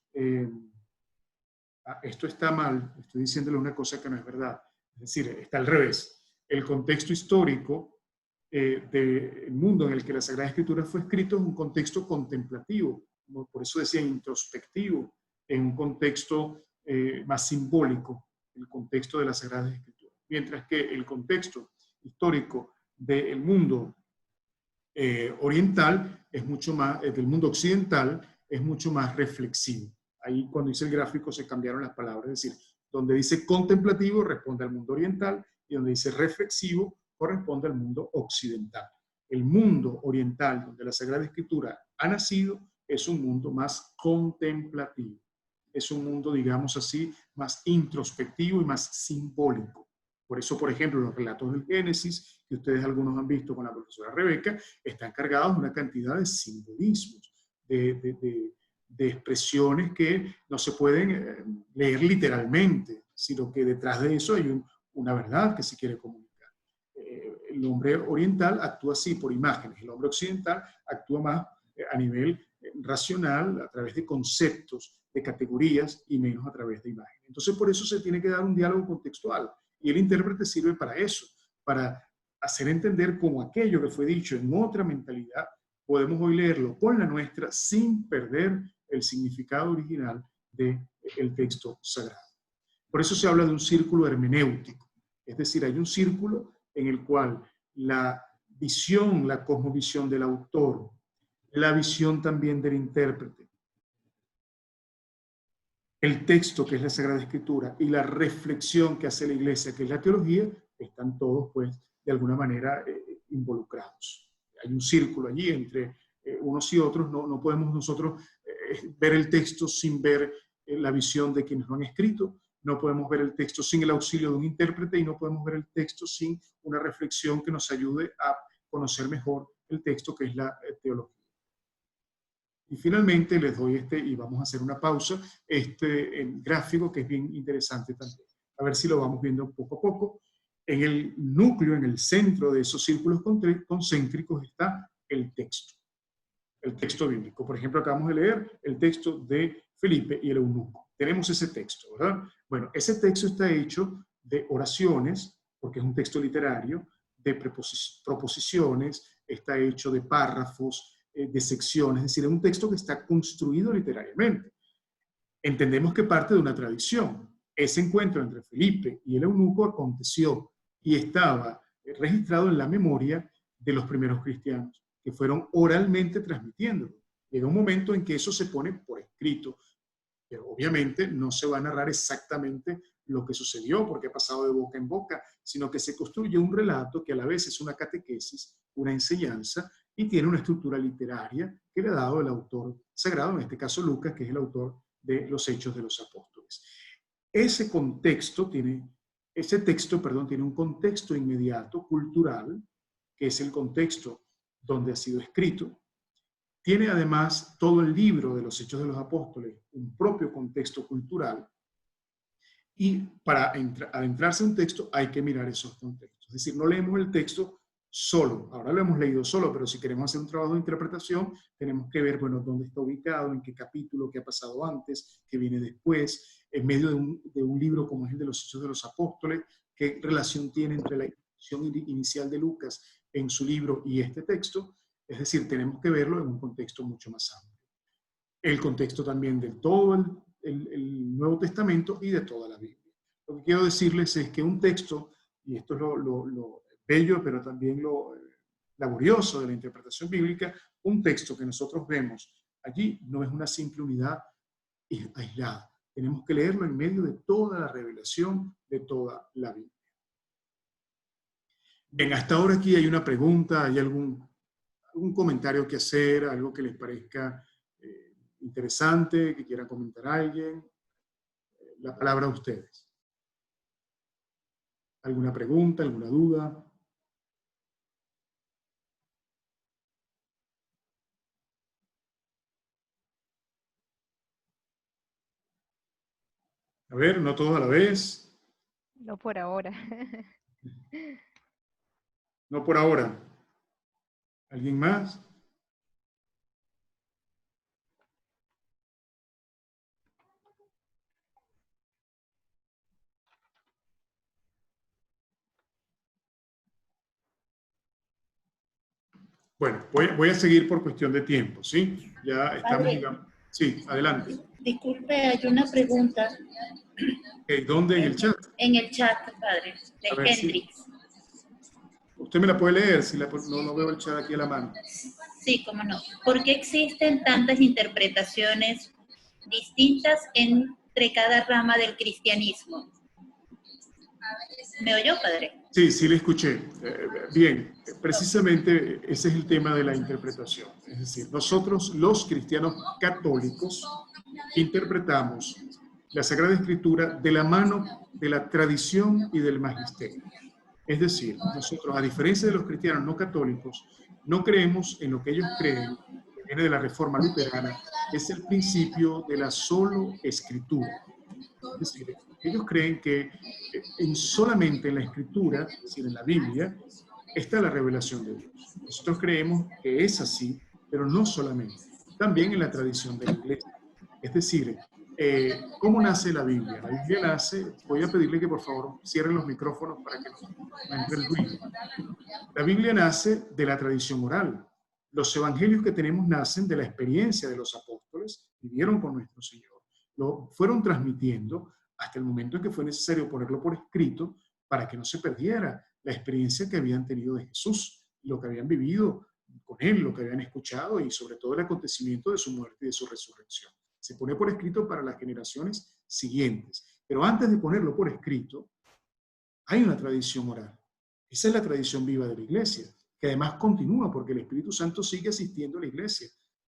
esto está mal, estoy diciéndole una cosa que no es verdad, es decir, está al revés. El contexto histórico del mundo en el que la Sagrada Escritura fue escrito es un contexto contemplativo, por eso decía introspectivo, en un contexto más simbólico, el contexto de la Sagrada Escritura. Mientras que el contexto histórico del mundo oriental es mucho más, del mundo occidental, es mucho más reflexivo. Ahí cuando hice el gráfico se cambiaron las palabras, es decir, donde dice contemplativo responde al mundo oriental y donde dice reflexivo corresponde al mundo occidental. El mundo oriental donde la Sagrada Escritura ha nacido es un mundo más contemplativo. Es un mundo, digamos así, más introspectivo y más simbólico. Por eso, por ejemplo, los relatos del Génesis, que ustedes algunos han visto con la profesora Rebeca, están cargados de una cantidad de simbolismos, de expresiones que no se pueden leer literalmente, sino que detrás de eso hay una verdad que se quiere comunicar. El hombre oriental actúa así por imágenes, el hombre occidental actúa más a nivel racional, a través de conceptos, de categorías y menos a través de imágenes. Entonces, por eso se tiene que dar un diálogo contextual y el intérprete sirve para eso, para hacer entender cómo aquello que fue dicho en otra mentalidad podemos hoy leerlo con la nuestra sin perder el significado original del texto sagrado. Por eso se habla de un círculo hermenéutico, es decir, hay un círculo en el cual la visión, la cosmovisión del autor, la visión también del intérprete, el texto que es la Sagrada Escritura y la reflexión que hace la Iglesia, que es la teología, están todos pues de alguna manera involucrados. Hay un círculo allí entre unos y otros, no podemos nosotros ver el texto sin ver la visión de quienes lo han escrito, no podemos ver el texto sin el auxilio de un intérprete y no podemos ver el texto sin una reflexión que nos ayude a conocer mejor el texto que es la teología. Y finalmente les doy y vamos a hacer una pausa, gráfico que es bien interesante también. A ver si lo vamos viendo poco a poco. En el núcleo, en el centro de esos círculos concéntricos está el texto bíblico. Por ejemplo, acabamos de leer el texto de Felipe y el eunuco. Tenemos ese texto, ¿verdad? Bueno, ese texto está hecho de oraciones, porque es un texto literario, de proposiciones, está hecho de párrafos, de secciones, es decir, es un texto que está construido literariamente. Entendemos que parte de una tradición. Ese encuentro entre Felipe y el eunuco aconteció y estaba registrado en la memoria de los primeros cristianos, que fueron oralmente transmitiéndolo. Llega un momento en que eso se pone por escrito, pero obviamente no se va a narrar exactamente lo que sucedió porque ha pasado de boca en boca, sino que se construye un relato que a la vez es una catequesis, una enseñanza, y tiene una estructura literaria que le ha dado el autor sagrado, en este caso Lucas, que es el autor de los Hechos de los Apóstoles. Ese texto tiene un contexto inmediato, cultural, que es el contexto donde ha sido escrito. Tiene además todo el libro de los Hechos de los Apóstoles, un propio contexto cultural, y para adentrarse en un texto hay que mirar esos contextos. Es decir, no leemos el texto solo, ahora lo hemos leído solo, pero si queremos hacer un trabajo de interpretación, tenemos que ver, bueno, dónde está ubicado, en qué capítulo, qué ha pasado antes, qué viene después, en medio de un libro como es el de los Hechos de los Apóstoles, qué relación tiene entre la introducción inicial de Lucas en su libro y este texto. Es decir, tenemos que verlo en un contexto mucho más amplio. El contexto también de todo el Nuevo Testamento y de toda la Biblia. Lo que quiero decirles es que un texto, y esto es lo bello, pero también lo laborioso de la interpretación bíblica, un texto que nosotros vemos allí no es una simple unidad aislada. Tenemos que leerlo en medio de toda la revelación de toda la Biblia. Bien, hasta ahora aquí hay una pregunta, ¿hay algún comentario que hacer, algo que les parezca interesante que quiera comentar alguien. La palabra a ustedes. ¿Alguna pregunta, alguna duda? A ver, no todos a la vez. No por ahora. No por ahora. ¿Alguien más? Bueno, voy a seguir por cuestión de tiempo, ¿sí? Ya estamos, Padre, digamos. Sí, adelante. disculpe, hay una pregunta ¿Dónde en el chat? en el chat, padre, A de ver, sí. Hendrix. Usted me la puede leer, si no veo el chat aquí a la mano. Sí, cómo no. ¿Por qué existen tantas interpretaciones distintas entre cada rama del cristianismo? ¿Me oyó, padre? Sí, sí le escuché. Bien, precisamente ese es el tema de la interpretación. Es decir, nosotros los cristianos católicos interpretamos la Sagrada Escritura de la mano de la tradición y del magisterio. Es decir, nosotros, a diferencia de los cristianos no católicos, no creemos en lo que ellos creen, que viene de la Reforma Luterana, que es el principio de la solo escritura. Es decir, ellos creen que solamente en la escritura, es decir, en la Biblia, está la revelación de Dios. Nosotros creemos que es así, pero no solamente, también en la tradición de la iglesia. Es decir, ¿cómo nace la Biblia? La Biblia nace, voy a pedirle que por favor cierren los micrófonos para que no entre el ruido. La Biblia nace de la tradición oral. Los evangelios que tenemos nacen de la experiencia de los apóstoles, vivieron con nuestro Señor, lo fueron transmitiendo hasta el momento en que fue necesario ponerlo por escrito para que no se perdiera la experiencia que habían tenido de Jesús, lo que habían vivido con Él, lo que habían escuchado y sobre todo el acontecimiento de su muerte y de su resurrección. Se pone por escrito para las generaciones siguientes. Pero antes de ponerlo por escrito, hay una tradición oral. Esa es la tradición viva de la iglesia, que además continúa porque el Espíritu Santo sigue asistiendo a la iglesia.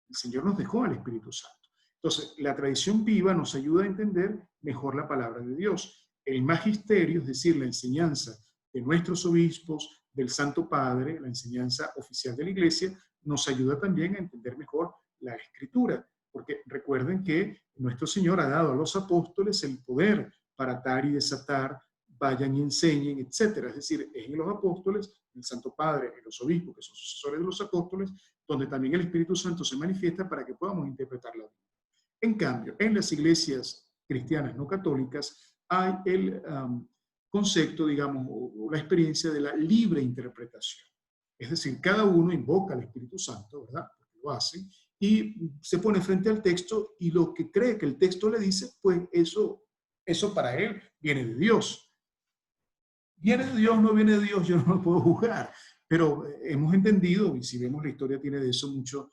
El Señor nos dejó al Espíritu Santo. Entonces, la tradición viva nos ayuda a entender mejor la palabra de Dios. El magisterio, es decir, la enseñanza de nuestros obispos, del Santo Padre, la enseñanza oficial de la iglesia, nos ayuda también a entender mejor la Escritura. Porque recuerden que nuestro Señor ha dado a los apóstoles el poder para atar y desatar, vayan y enseñen, etc. Es decir, es en los apóstoles, el Santo Padre, en los obispos, que son sucesores de los apóstoles, donde también el Espíritu Santo se manifiesta para que podamos interpretar la Biblia. En cambio, en las iglesias cristianas no católicas hay el concepto, digamos, o la experiencia de la libre interpretación. Es decir, cada uno invoca al Espíritu Santo, ¿verdad? Porque lo hacen, y se pone frente al texto y lo que cree que el texto le dice, pues eso para él viene de Dios. ¿Viene de Dios, no viene de Dios? Yo no lo puedo juzgar, pero hemos entendido, y si vemos la historia tiene de eso mucho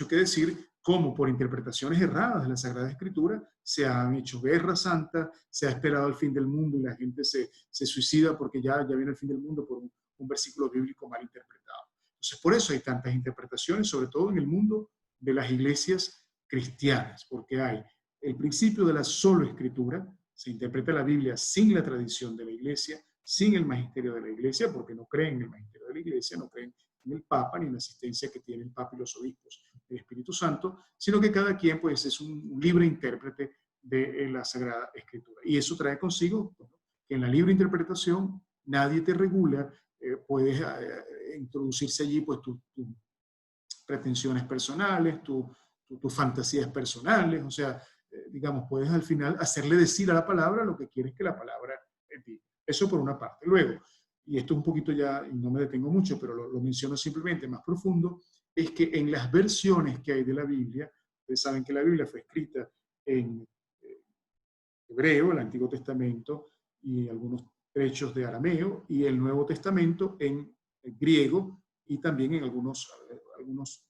que decir, cómo por interpretaciones erradas de la Sagrada Escritura se han hecho guerras santas, se ha esperado el fin del mundo y la gente se suicida porque ya viene el fin del mundo por un versículo bíblico mal interpretado. Entonces, por eso hay tantas interpretaciones, sobre todo en el mundo de las iglesias cristianas, porque hay el principio de la solo escritura, se interpreta la Biblia sin la tradición de la iglesia, sin el magisterio de la iglesia, porque no creen en el magisterio de la iglesia, no creen en el Papa ni en la asistencia que tiene el Papa y los obispos del Espíritu Santo, sino que cada quien pues es un libre intérprete de la Sagrada Escritura. Y eso trae consigo que en la libre interpretación nadie te regula, puedes introducirse allí pues tus pretensiones personales, tus fantasías personales, o sea, digamos, puedes al final hacerle decir a la palabra lo que quieres que la palabra diga. Eso por una parte. Luego, y esto es un poquito ya, y no me detengo mucho, pero lo menciono simplemente más profundo, es que en las versiones que hay de la Biblia, ustedes saben que la Biblia fue escrita en hebreo, el Antiguo Testamento, y algunos trechos de arameo, y el Nuevo Testamento en griego, y también en algunos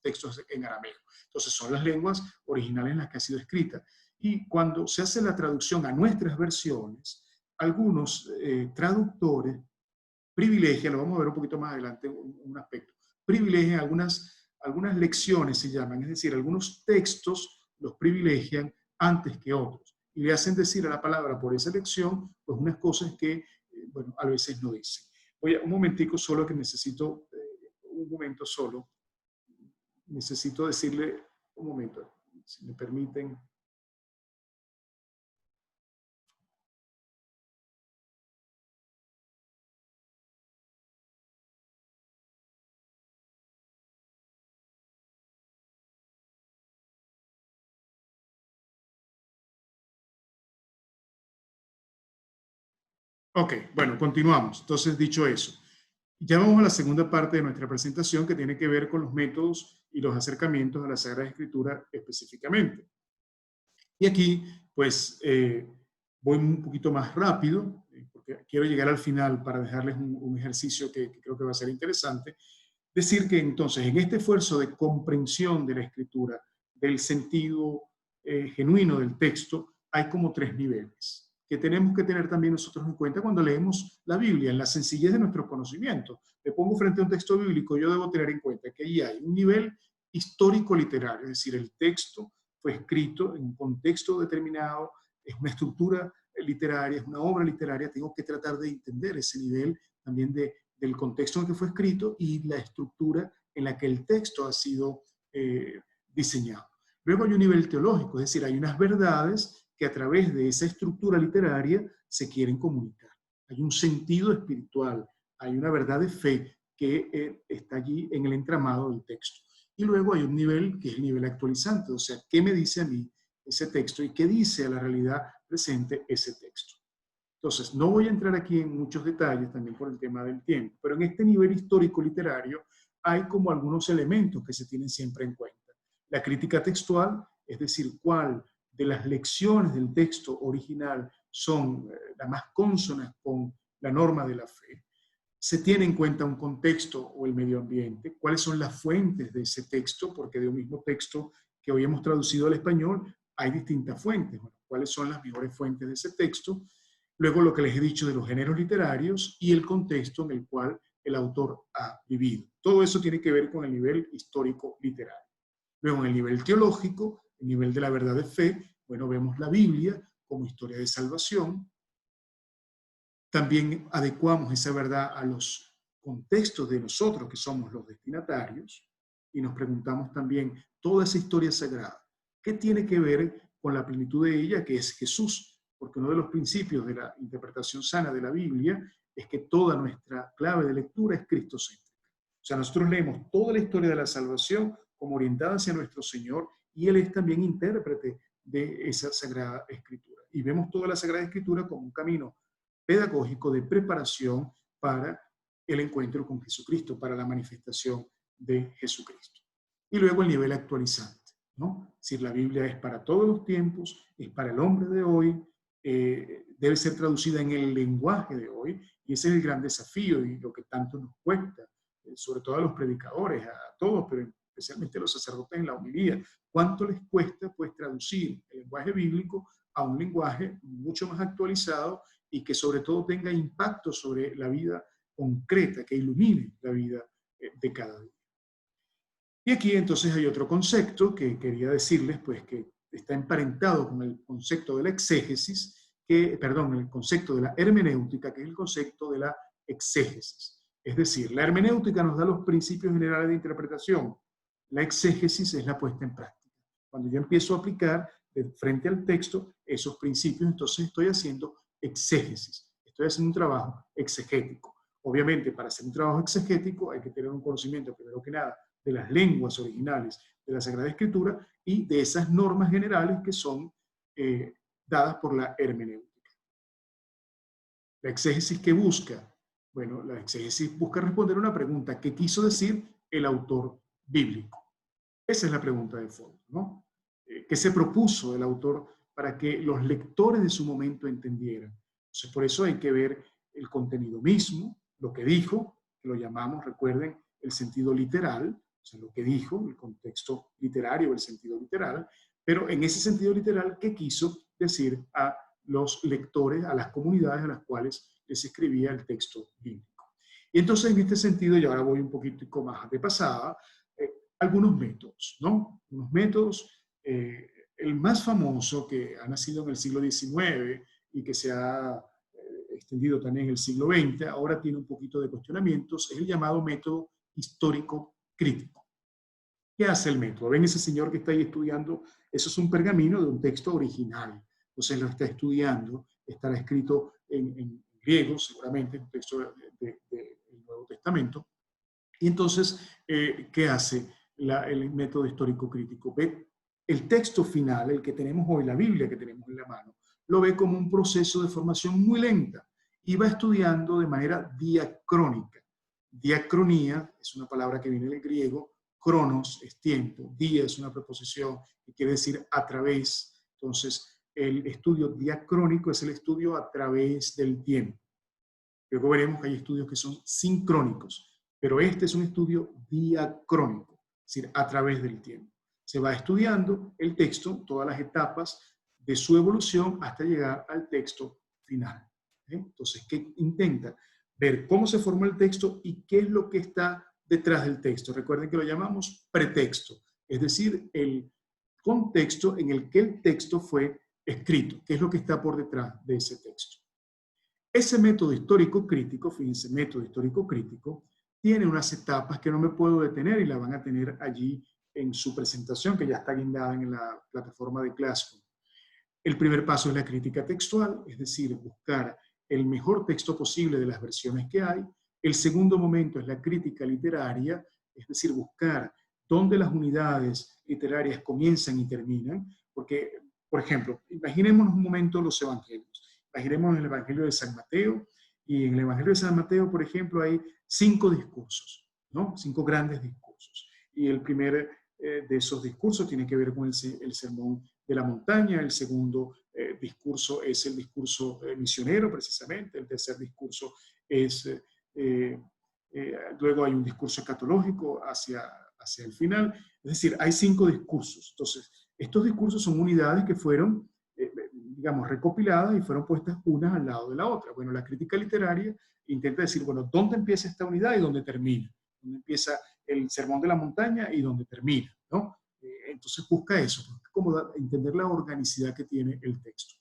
textos en arameo. Entonces son las lenguas originales en las que ha sido escrita. Y cuando se hace la traducción a nuestras versiones, algunos traductores privilegian, lo vamos a ver un poquito más adelante, un aspecto, privilegian algunas lecciones, se llaman, es decir, algunos textos los privilegian antes que otros y le hacen decir a la palabra por esa elección, pues unas cosas que, bueno, a veces no dicen. Oye, un momentico solo que necesito, un momento solo, necesito decirle, un momento, si me permiten. Ok, bueno, continuamos. Entonces, dicho eso, ya vamos a la segunda parte de nuestra presentación que tiene que ver con los métodos y los acercamientos a la Sagrada Escritura específicamente. Y aquí, pues, voy un poquito más rápido, porque quiero llegar al final para dejarles un ejercicio que creo que va a ser interesante. Decir que entonces, en este esfuerzo de comprensión de la Escritura, del sentido genuino del texto, hay como 3 niveles que tenemos que tener también nosotros en cuenta cuando leemos la Biblia, en la sencillez de nuestros conocimientos. Me pongo frente a un texto bíblico, yo debo tener en cuenta que ahí hay un nivel histórico-literario, es decir, el texto fue escrito en un contexto determinado, es una estructura literaria, es una obra literaria, tengo que tratar de entender ese nivel también del contexto en que fue escrito y la estructura en la que el texto ha sido diseñado. Luego hay un nivel teológico, es decir, hay unas verdades que a través de esa estructura literaria se quieren comunicar. Hay un sentido espiritual, hay una verdad de fe que está allí en el entramado del texto. Y luego hay un nivel que es el nivel actualizante, o sea, ¿qué me dice a mí ese texto y qué dice a la realidad presente ese texto? Entonces, no voy a entrar aquí en muchos detalles también por el tema del tiempo, pero en este nivel histórico literario hay como algunos elementos que se tienen siempre en cuenta. La crítica textual, es decir, cuál de las lecciones del texto original son las más cónsonas con la norma de la fe. Se tiene en cuenta un contexto o el medio ambiente, cuáles son las fuentes de ese texto, porque de un mismo texto que hoy hemos traducido al español hay distintas fuentes. Bueno, cuáles son las mejores fuentes de ese texto. Luego lo que les he dicho de los géneros literarios y el contexto en el cual el autor ha vivido. Todo eso tiene que ver con el nivel histórico literario. Luego en el nivel teológico, el nivel de la verdad de fe, bueno, vemos la Biblia como historia de salvación. También adecuamos esa verdad a los contextos de nosotros, que somos los destinatarios, y nos preguntamos también, toda esa historia sagrada, ¿qué tiene que ver con la plenitud de ella, que es Jesús? Porque uno de los principios de la interpretación sana de la Biblia es que toda nuestra clave de lectura es cristocéntrica. O sea, nosotros leemos toda la historia de la salvación como orientada hacia nuestro Señor, y Él es también intérprete de esa Sagrada Escritura. Y vemos toda la Sagrada Escritura como un camino pedagógico de preparación para el encuentro con Jesucristo, para la manifestación de Jesucristo. Y luego el nivel actualizante, ¿no? Si la Biblia es para todos los tiempos, es para el hombre de hoy, debe ser traducida en el lenguaje de hoy, y ese es el gran desafío y lo que tanto nos cuesta, sobre todo a los predicadores, a todos, pero especialmente a los sacerdotes en la homilía. ¿Cuánto les cuesta, pues, traducir el lenguaje bíblico a un lenguaje mucho más actualizado y que sobre todo tenga impacto sobre la vida concreta, que ilumine la vida de cada día? Y aquí entonces hay otro concepto que quería decirles, pues, que está emparentado con el concepto de la exégesis, el concepto de la hermenéutica, que es el concepto de la exégesis. Es decir, la hermenéutica nos da los principios generales de interpretación. La exégesis es la puesta en práctica. Cuando yo empiezo a aplicar de frente al texto esos principios, entonces estoy haciendo exégesis. Estoy haciendo un trabajo exegético. Obviamente, para hacer un trabajo exegético hay que tener un conocimiento, primero que nada, de las lenguas originales de la Sagrada Escritura y de esas normas generales que son dadas por la hermenéutica. La exégesis que busca, bueno, la exégesis busca responder a una pregunta: ¿qué quiso decir el autor bíblico? Esa es la pregunta de fondo, ¿no? ¿Qué se propuso el autor para que los lectores de su momento entendieran? Entonces, por eso hay que ver el contenido mismo, lo que dijo, que lo llamamos, recuerden, el sentido literal, o sea, lo que dijo, el contexto literario, el sentido literal, pero en ese sentido literal, ¿qué quiso decir a los lectores, a las comunidades a las cuales les escribía el texto bíblico? Y entonces, en este sentido, y ahora voy un poquito más de pasada, algunos métodos, ¿no? Unos métodos el más famoso, que ha nacido en el siglo XIX y que se ha extendido también en el siglo XX, ahora tiene un poquito de cuestionamientos, es el llamado método histórico crítico. ¿Qué hace el método? Ven ese señor que está ahí estudiando, eso es un pergamino de un texto original, entonces lo está estudiando, estará escrito en griego, seguramente, un texto del Nuevo Testamento. Y entonces, ¿qué hace el método histórico crítico? Ve el texto final, el que tenemos hoy, la Biblia que tenemos en la mano, lo ve como un proceso de formación muy lenta y va estudiando de manera diacrónica. Diacronía es una palabra que viene del griego, cronos es tiempo, día es una preposición que quiere decir a través. Entonces, el estudio diacrónico es el estudio a través del tiempo. Luego veremos que hay estudios que son sincrónicos, pero este es un estudio diacrónico, es decir, a través del tiempo. Se va estudiando el texto, todas las etapas de su evolución hasta llegar al texto final. Entonces, ¿qué intenta? Ver cómo se formó el texto y qué es lo que está detrás del texto. Recuerden que lo llamamos pretexto, es decir, el contexto en el que el texto fue escrito, qué es lo que está por detrás de ese texto. Ese método histórico crítico, fíjense, método histórico crítico, tiene unas etapas que no me puedo detener y la van a tener allí en su presentación, que ya está guindada en la plataforma de Classroom. El primer paso es la crítica textual, es decir, buscar el mejor texto posible de las versiones que hay. El segundo momento es la crítica literaria, es decir, buscar dónde las unidades literarias comienzan y terminan, porque, por ejemplo, imaginémonos un momento los evangelios. Imaginemos el Evangelio de San Mateo, y en el Evangelio de San Mateo, por ejemplo, hay 5 discursos, ¿no? 5 grandes discursos. Y el primer de esos discursos tiene que ver con el sermón de la montaña, el segundo discurso es el discurso misionero, precisamente, el tercer discurso es, luego hay un discurso escatológico hacia el final, es decir, hay 5 discursos. Entonces, estos discursos son unidades que fueron digamos, recopiladas y fueron puestas unas al lado de la otra. Bueno, la crítica literaria intenta decir, bueno, ¿dónde empieza esta unidad y dónde termina? ¿Dónde empieza el sermón de la montaña y dónde termina? ¿No? Entonces busca eso, como entender la organicidad que tiene el texto.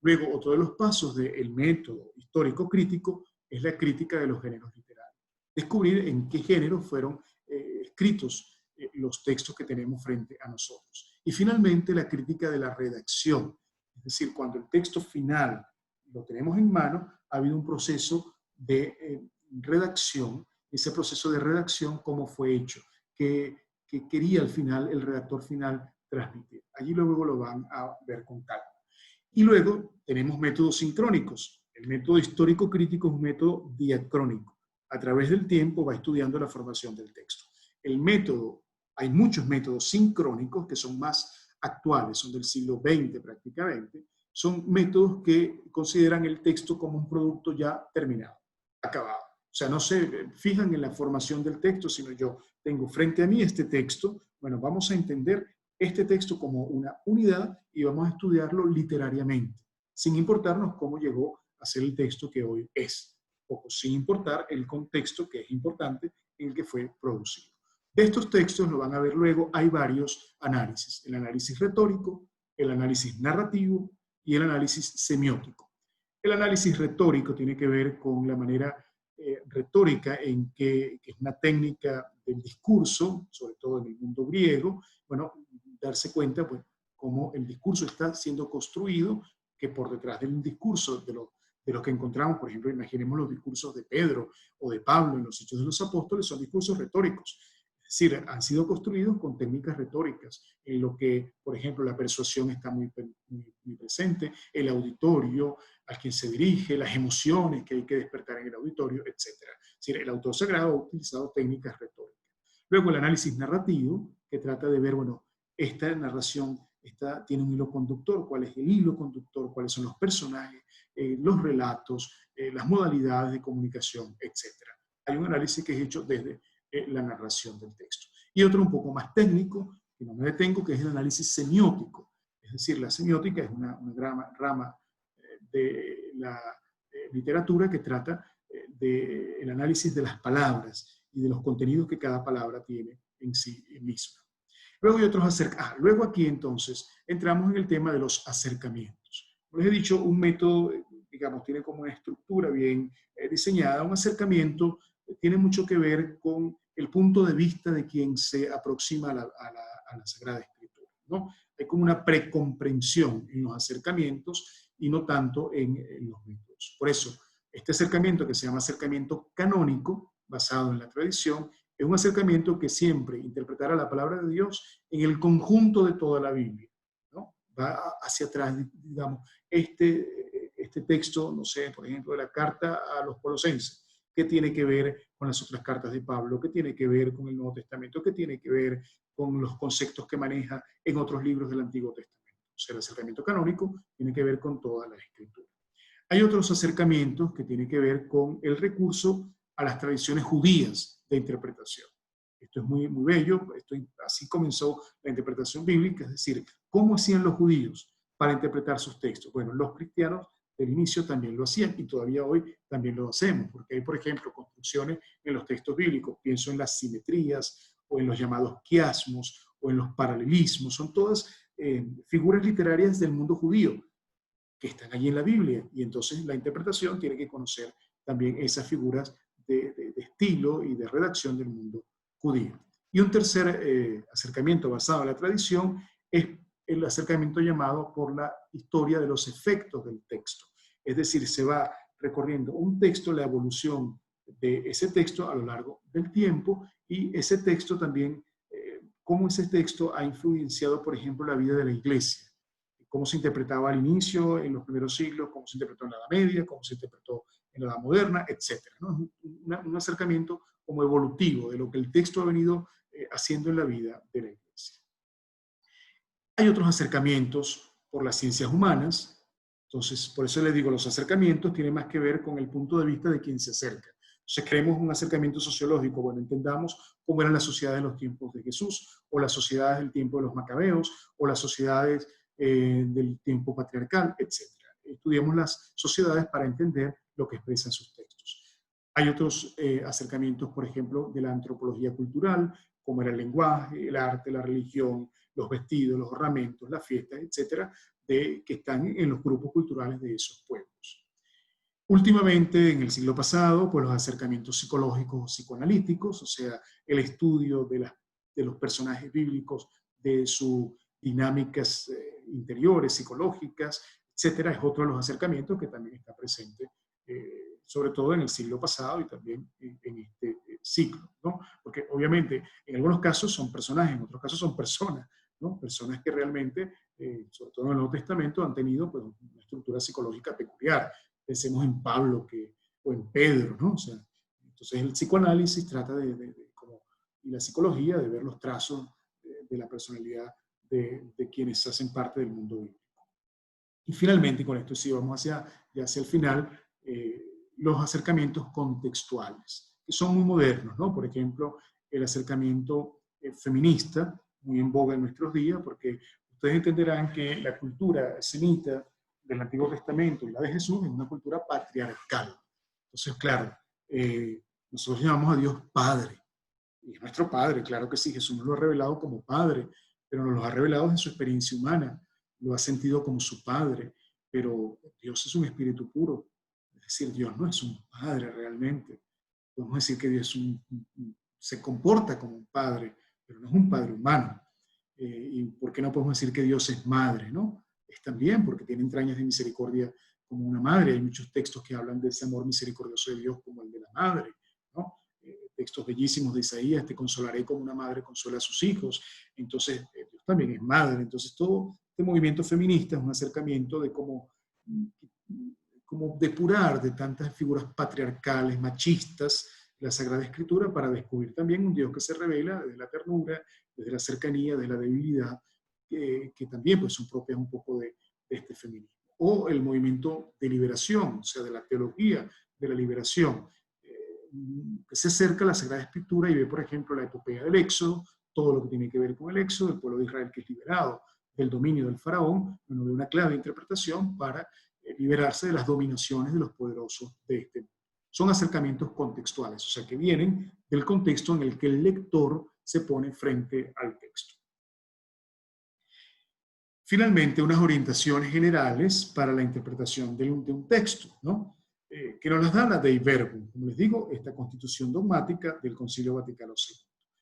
Luego, otro de los pasos del método histórico crítico es la crítica de los géneros literarios. Descubrir en qué géneros fueron escritos los textos que tenemos frente a nosotros. Y finalmente, la crítica de la redacción. Es decir, cuando el texto final lo tenemos en mano, ha habido un proceso de redacción. Ese proceso de redacción, ¿cómo fue hecho? ¿Qué quería al final el redactor final transmitir? Allí luego lo van a ver con calma. Y luego tenemos métodos sincrónicos. El método histórico crítico es un método diacrónico. A través del tiempo va estudiando la formación del texto. El método, hay muchos métodos sincrónicos que son más actuales, son del siglo XX prácticamente, son métodos que consideran el texto como un producto ya terminado, acabado. O sea, no se fijan en la formación del texto, sino yo tengo frente a mí este texto, bueno, vamos a entender este texto como una unidad y vamos a estudiarlo literariamente, sin importarnos cómo llegó a ser el texto que hoy es, o sin importar el contexto que es importante en el que fue producido. De estos textos, lo van a ver luego, hay varios análisis. El análisis retórico, el análisis narrativo y el análisis semiótico. El análisis retórico tiene que ver con la manera retórica en que es una técnica del discurso, sobre todo en el mundo griego, bueno, darse cuenta pues, cómo el discurso está siendo construido, que por detrás del discurso de los que encontramos, por ejemplo, imaginemos los discursos de Pedro o de Pablo en los Hechos de los Apóstoles, son discursos retóricos. Es decir, han sido construidos con técnicas retóricas, en lo que, por ejemplo, la persuasión está muy presente, el auditorio al quien se dirige, las emociones que hay que despertar en el auditorio, etc. Es decir, el autor sagrado ha utilizado técnicas retóricas. Luego el análisis narrativo, que trata de ver, bueno, esta narración tiene un hilo conductor, cuál es el hilo conductor, cuáles son los personajes, los relatos, las modalidades de comunicación, etc. Hay un análisis que es hecho desde la narración del texto. Y otro un poco más técnico, que no me detengo, que es el análisis semiótico. Es decir, la semiótica es una rama de la literatura que trata del análisis de las palabras y de los contenidos que cada palabra tiene en sí misma. Luego hay otros luego aquí entonces entramos en el tema de los acercamientos. Como les he dicho, un método, digamos, tiene como una estructura bien diseñada. Un acercamiento tiene mucho que ver con el punto de vista de quien se aproxima a la Sagrada Escritura, ¿no? Hay como una precomprensión en los acercamientos y no tanto en los métodos. Por eso, este acercamiento, que se llama acercamiento canónico, basado en la tradición, es un acercamiento que siempre interpretará la palabra de Dios en el conjunto de toda la Biblia, ¿no? Va hacia atrás, digamos, este texto, no sé, por ejemplo, de la carta a los Colosenses, ¿qué tiene que ver con las otras cartas de Pablo? ¿Qué tiene que ver con el Nuevo Testamento? ¿Qué tiene que ver con los conceptos que maneja en otros libros del Antiguo Testamento? O sea, el acercamiento canónico tiene que ver con toda la Escritura. Hay otros acercamientos que tienen que ver con el recurso a las tradiciones judías de interpretación. Esto es muy, muy bello. Así comenzó la interpretación bíblica, es decir, ¿cómo hacían los judíos para interpretar sus textos? Bueno, los cristianos del inicio también lo hacían y todavía hoy también lo hacemos, porque hay, por ejemplo, construcciones en los textos bíblicos, pienso en las simetrías o en los llamados quiasmos o en los paralelismos, son todas figuras literarias del mundo judío que están allí en la Biblia, y entonces la interpretación tiene que conocer también esas figuras de estilo y de redacción del mundo judío. Y un tercer acercamiento basado en la tradición es el acercamiento llamado por la historia de los efectos del texto. Es decir, se va recorriendo un texto, la evolución de ese texto a lo largo del tiempo, y ese texto también, cómo ese texto ha influenciado, por ejemplo, la vida de la iglesia. Cómo se interpretaba al inicio, en los primeros siglos, cómo se interpretó en la Edad Media, cómo se interpretó en la Edad Moderna, etc., ¿no? Un acercamiento como evolutivo de lo que el texto ha venido haciendo en la vida de la iglesia. Hay otros acercamientos por las ciencias humanas. Entonces, por eso les digo, los acercamientos tienen más que ver con el punto de vista de quien se acerca. Entonces, creemos un acercamiento sociológico. Bueno, entendamos cómo eran las sociedades en los tiempos de Jesús, o las sociedades del tiempo de los macabeos, o las sociedades del tiempo patriarcal, etc. Estudiamos las sociedades para entender lo que expresan sus textos. Hay otros acercamientos, por ejemplo, de la antropología cultural, como era el lenguaje, el arte, la religión, los vestidos, los ornamentos, las fiestas, etc., que están en los grupos culturales de esos pueblos. Últimamente, en el siglo pasado, pues los acercamientos psicológicos o psicoanalíticos, o sea, el estudio de los personajes bíblicos, de sus dinámicas interiores, psicológicas, etcétera, es otro de los acercamientos que también está presente, sobre todo en el siglo pasado y también en este siglo, ¿no? Porque obviamente en algunos casos son personajes, en otros casos son personas, ¿no? Personas que realmente, sobre todo en el Nuevo Testamento, han tenido pues, una estructura psicológica peculiar. Pensemos en Pablo o en Pedro, ¿no? O sea, entonces el psicoanálisis trata y la psicología de ver los trazos de la personalidad de quienes hacen parte del mundo bíblico. Y finalmente, con esto sí vamos ya hacia el final, los acercamientos contextuales, que son muy modernos, ¿no? Por ejemplo, el acercamiento feminista, muy en boga en nuestros días, porque ustedes entenderán que la cultura semita del Antiguo Testamento y la de Jesús es una cultura patriarcal. Entonces, claro, nosotros llamamos a Dios Padre, y es nuestro Padre, claro que sí, Jesús nos lo ha revelado como Padre, pero nos lo ha revelado en su experiencia humana, lo ha sentido como su Padre, pero Dios es un espíritu puro, es decir, Dios no es un Padre realmente. Podemos decir que Dios se comporta como un Padre, pero no es un Padre humano. ¿Y por qué no podemos decir que Dios es Madre, no? Es también porque tiene entrañas de misericordia como una madre. Hay muchos textos que hablan de ese amor misericordioso de Dios como el de la madre, ¿no? Textos bellísimos de Isaías, te consolaré como una madre consuela a sus hijos. Entonces, Dios también es madre. Entonces, todo este movimiento feminista es un acercamiento de cómo depurar de tantas figuras patriarcales, machistas, la Sagrada Escritura para descubrir también un Dios que se revela desde la ternura, desde la cercanía, desde la debilidad, que también pues, son propias un poco de este feminismo. O el movimiento de liberación, o sea, de la teología de la liberación, que se acerca a la Sagrada Escritura y ve, por ejemplo, la epopeya del Éxodo, todo lo que tiene que ver con el Éxodo, el pueblo de Israel que es liberado del dominio del faraón, bueno, ve una clave de interpretación para liberarse de las dominaciones de los poderosos de este mundo. Son acercamientos contextuales, o sea, que vienen del contexto en el que el lector se pone frente al texto. Finalmente, unas orientaciones generales para la interpretación de un texto, ¿no? Que nos las da la Dei Verbum, como les digo, esta constitución dogmática del Concilio Vaticano II,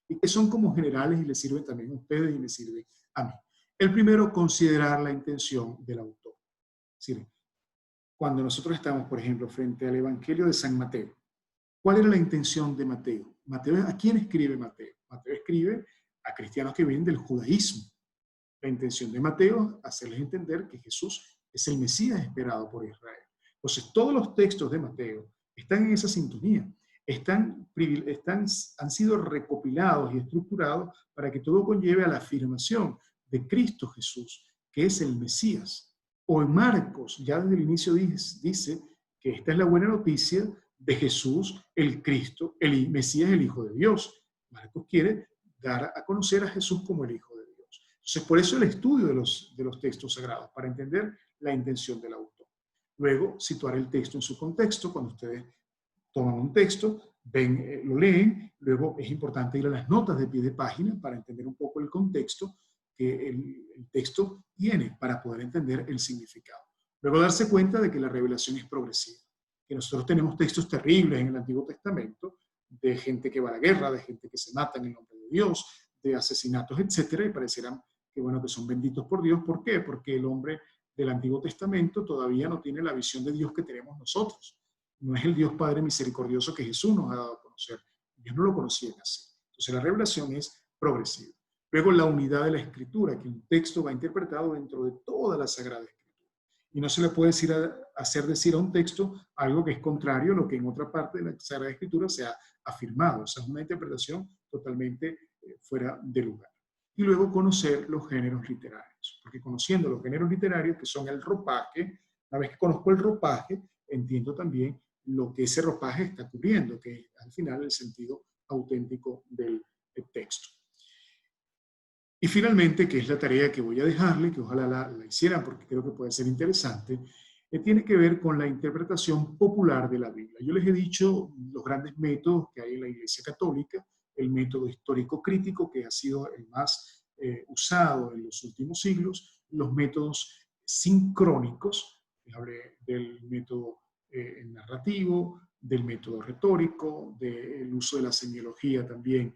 y que son como generales y les sirven también a ustedes y les sirven a mí. El primero, considerar la intención del autor. Es decir, cuando nosotros estamos, por ejemplo, frente al Evangelio de San Mateo, ¿cuál era la intención de Mateo? ¿A quién escribe Mateo? Mateo escribe a cristianos que vienen del judaísmo. La intención de Mateo es hacerles entender que Jesús es el Mesías esperado por Israel. Entonces, todos los textos de Mateo están en esa sintonía. Han sido recopilados y estructurados para que todo conlleve a la afirmación de Cristo Jesús, que es el Mesías. O en Marcos, ya desde el inicio dice que esta es la buena noticia de Jesús, el Cristo, el Mesías, el Hijo de Dios. Marcos quiere dar a conocer a Jesús como el Hijo de Dios. Entonces, por eso el estudio de los textos sagrados, para entender la intención del autor. Luego, situar el texto en su contexto. Cuando ustedes toman un texto, ven, lo leen, luego es importante ir a las notas de pie de página para entender un poco el contexto que el texto tiene para poder entender el significado. Luego darse cuenta de que la revelación es progresiva, que nosotros tenemos textos terribles en el Antiguo Testamento, de gente que va a la guerra, de gente que se mata en el nombre de Dios, de asesinatos, etcétera, y parecerán que, bueno, que son benditos por Dios. ¿Por qué? Porque el hombre del Antiguo Testamento todavía no tiene la visión de Dios que tenemos nosotros. No es el Dios Padre misericordioso que Jesús nos ha dado a conocer. Ellos no lo conocían así. Entonces la revelación es progresiva. Luego la unidad de la Escritura, que un texto va interpretado dentro de toda la Sagrada Escritura. Y no se le puede hacer decir a un texto algo que es contrario a lo que en otra parte de la Sagrada Escritura se ha afirmado. O sea, es una interpretación totalmente fuera de lugar. Y luego conocer los géneros literarios, porque conociendo los géneros literarios, que son el ropaje, una vez que conozco el ropaje, entiendo también lo que ese ropaje está cubriendo, que es al final el sentido auténtico del texto. Y finalmente, que es la tarea que voy a dejarle, que ojalá la hicieran porque creo que puede ser interesante, tiene que ver con la interpretación popular de la Biblia. Yo les he dicho los grandes métodos que hay en la Iglesia Católica, el método histórico-crítico, que ha sido el más usado en los últimos siglos, los métodos sincrónicos, les hablé del método narrativo, del método retórico, del uso de la semiología también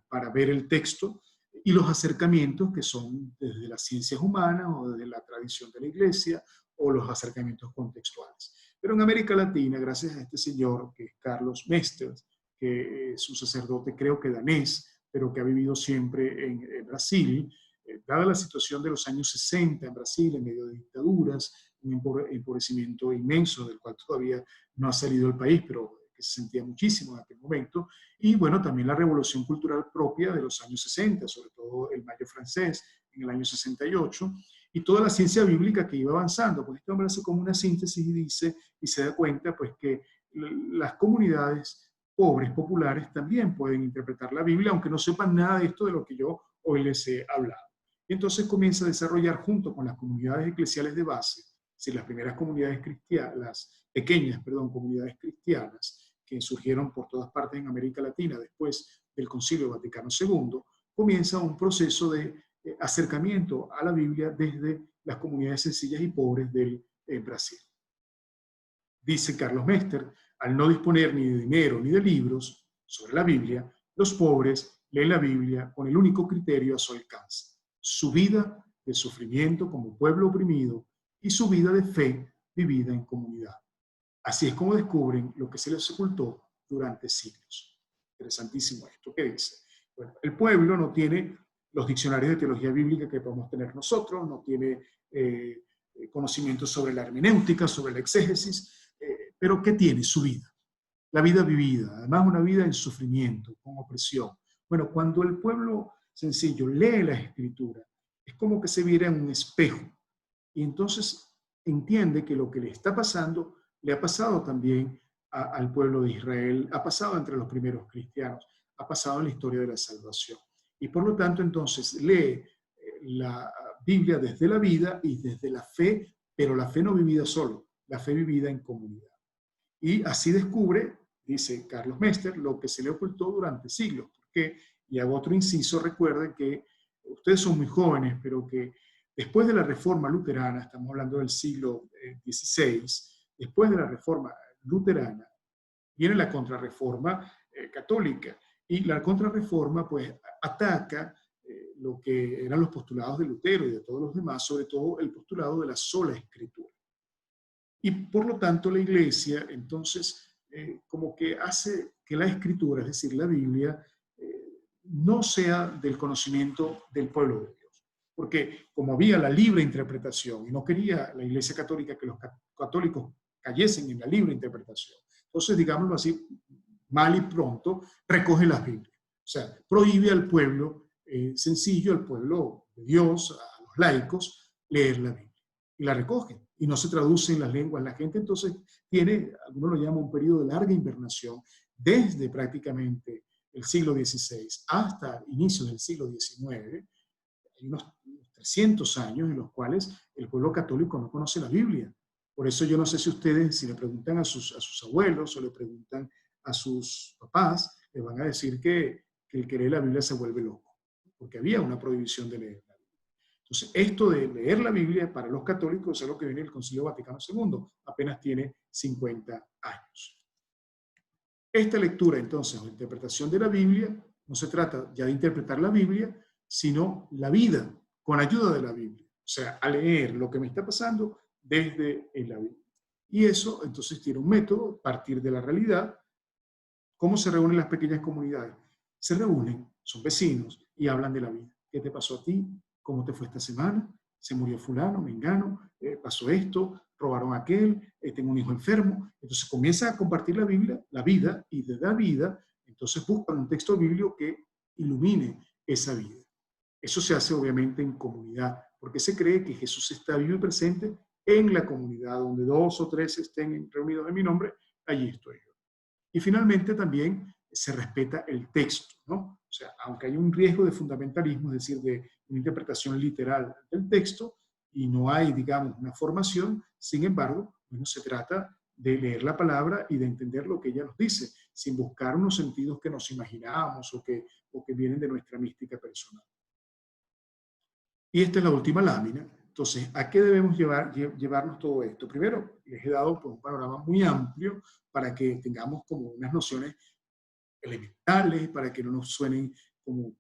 para ver el texto, y los acercamientos que son desde las ciencias humanas o desde la tradición de la Iglesia, o los acercamientos contextuales. Pero en América Latina, gracias a este señor, que es Carlos Mesters, que es un sacerdote creo que danés, pero que ha vivido siempre en Brasil, dada la situación de los años 60 en Brasil, en medio de dictaduras, un empobrecimiento inmenso del cual todavía no ha salido el país, pero que se sentía muchísimo en aquel momento, y bueno, también la revolución cultural propia de los años 60, sobre todo el Mayo francés en el año 68, y toda la ciencia bíblica que iba avanzando. Pues este hombre hace como una síntesis y dice, y se da cuenta pues que las comunidades pobres, populares, también pueden interpretar la Biblia, aunque no sepan nada de esto de lo que yo hoy les he hablado. Y entonces comienza a desarrollar junto con las comunidades eclesiales de base, es decir, las primeras comunidades cristianas, las pequeñas, comunidades cristianas que surgieron por todas partes en América Latina después del Concilio Vaticano II, comienza un proceso de acercamiento a la Biblia desde las comunidades sencillas y pobres del Brasil. Dice Carlos Mester, al no disponer ni de dinero ni de libros sobre la Biblia, los pobres leen la Biblia con el único criterio a su alcance: su vida de sufrimiento como pueblo oprimido y su vida de fe vivida en comunidad. Así es como descubren lo que se les ocultó durante siglos. Interesantísimo esto. ¿Qué dice? Bueno, el pueblo no tiene los diccionarios de teología bíblica que podemos tener nosotros, no tiene conocimientos sobre la hermenéutica, sobre la exégesis, pero ¿qué tiene? Su vida. La vida vivida, además una vida en sufrimiento, con opresión. Bueno, cuando el pueblo sencillo lee la Escritura, es como que se viera en un espejo. Y entonces entiende que lo que le está pasando le ha pasado también al pueblo de Israel, ha pasado entre los primeros cristianos, ha pasado en la historia de la salvación. Y por lo tanto, entonces, lee la Biblia desde la vida y desde la fe, pero la fe no vivida solo, la fe vivida en comunidad. Y así descubre, dice Carlos Mester, lo que se le ocultó durante siglos. Porque, y hago otro inciso, recuerden que ustedes son muy jóvenes, pero que Después de la Reforma Luterana, estamos hablando del siglo XVI, después de la Reforma Luterana, viene la Contrarreforma católica. Y la Contrarreforma, pues, ataca lo que eran los postulados de Lutero y de todos los demás, sobre todo el postulado de la sola escritura. Y por lo tanto la Iglesia, entonces, como que hace que la escritura, es decir, la Biblia, no sea del conocimiento del pueblo de Dios. Porque como había la libre interpretación, y no quería la Iglesia Católica que los católicos cayesen en la libre interpretación, entonces, digámoslo así, mal y pronto, recoge las Biblias. O sea, prohíbe al pueblo sencillo, al pueblo de Dios, a los laicos, leer la Biblia. Y la recoge. Y no se traduce en las lenguas. La gente entonces tiene, algunos lo llaman un periodo de larga invernación, desde prácticamente el siglo XVI hasta inicios del siglo XIX. Hay unos 300 años en los cuales el pueblo católico no conoce la Biblia. Por eso yo no sé si ustedes, si le preguntan a sus abuelos o le preguntan a sus papás, les van a decir que el que lee la Biblia se vuelve loco, porque había una prohibición de leer la Biblia. Entonces, esto de leer la Biblia para los católicos es lo que viene del Concilio Vaticano II, apenas tiene 50 años. Esta lectura, entonces, o interpretación de la Biblia, no se trata ya de interpretar la Biblia, sino la vida, con ayuda de la Biblia. O sea, a leer lo que me está pasando desde la Biblia. Y eso, entonces, tiene un método, partir de la realidad. ¿Cómo se reúnen las pequeñas comunidades? Se reúnen, son vecinos, y hablan de la vida. ¿Qué te pasó a ti? ¿Cómo te fue esta semana? ¿Se murió fulano, mengano? ¿Pasó esto? ¿Robaron a aquel? ¿Tengo un hijo enfermo? Entonces comienza a compartir la Biblia, la vida, y de la vida, entonces buscan un texto bíblico que ilumine esa vida. Eso se hace obviamente en comunidad, porque se cree que Jesús está vivo y presente en la comunidad, donde 2 o 3 estén reunidos en mi nombre, allí estoy yo. Y finalmente también se respeta el texto, ¿no? O sea, aunque hay un riesgo de fundamentalismo, es decir, de una interpretación literal del texto, y no hay, digamos, una formación, sin embargo, bueno, se trata de leer la palabra y de entender lo que ella nos dice, sin buscar unos sentidos que nos imaginamos o que vienen de nuestra mística personal. Y esta es la última lámina. Entonces, ¿a qué debemos llevarnos todo esto? Primero, les he dado pues, un panorama muy amplio para que tengamos como unas nociones elementales, para que no nos suenen como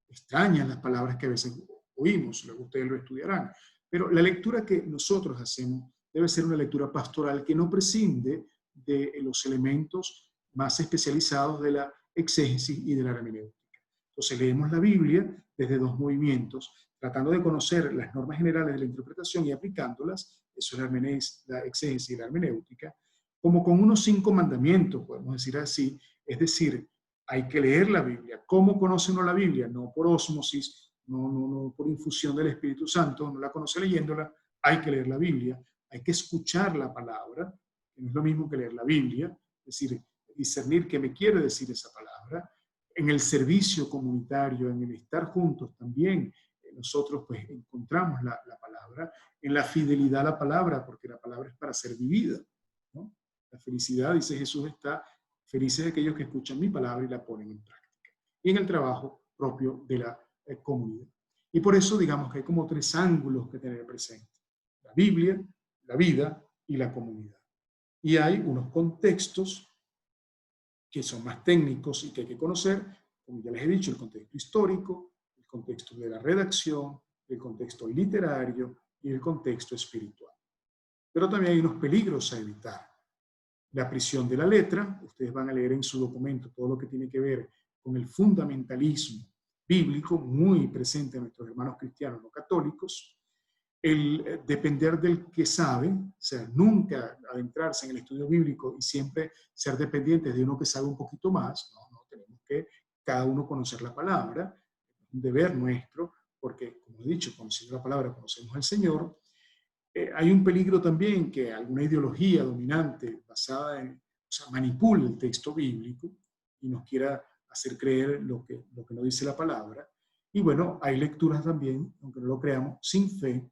extrañas las palabras que a veces oímos, luego ustedes lo estudiarán. Pero la lectura que nosotros hacemos debe ser una lectura pastoral que no prescinde de los elementos más especializados de la exégesis y de la hermenéutica. Entonces, leemos la Biblia desde 2 movimientos, tratando de conocer las normas generales de la interpretación y aplicándolas, eso es la exégesis y la hermenéutica, como con unos 5 mandamientos, podemos decir así, es decir, hay que leer la Biblia. ¿Cómo conoce uno la Biblia? No por ósmosis, no por infusión del Espíritu Santo, no la conoce leyéndola, hay que leer la Biblia, hay que escuchar la palabra, que no es lo mismo que leer la Biblia, es decir, discernir qué me quiere decir esa palabra. En el servicio comunitario, en el estar juntos también, nosotros pues encontramos la palabra, en la fidelidad a la palabra, porque la palabra es para ser vivida, ¿no? La felicidad, dice Jesús, está felices aquellos que escuchan mi palabra y la ponen en práctica. Y en el trabajo propio de la comunidad. Y por eso digamos que hay como 3 ángulos que tener presente. La Biblia, la vida y la comunidad. Y hay unos contextos que son más técnicos y que hay que conocer, como ya les he dicho, el contexto histórico, el contexto de la redacción, el contexto literario y el contexto espiritual. Pero también hay unos peligros a evitar. La prisión de la letra, ustedes van a leer en su documento todo lo que tiene que ver con el fundamentalismo bíblico, muy presente en nuestros hermanos cristianos no católicos, el depender del que sabe, o sea, nunca adentrarse en el estudio bíblico y siempre ser dependientes de uno que sabe un poquito más, no, tenemos que cada uno conocer la palabra, es un deber nuestro, porque, como he dicho, conociendo la palabra conocemos al Señor. Hay un peligro también que alguna ideología dominante basada en, o sea, manipule el texto bíblico y nos quiera hacer creer lo que no dice la palabra. Y bueno, hay lecturas también, aunque no lo creamos, sin fe.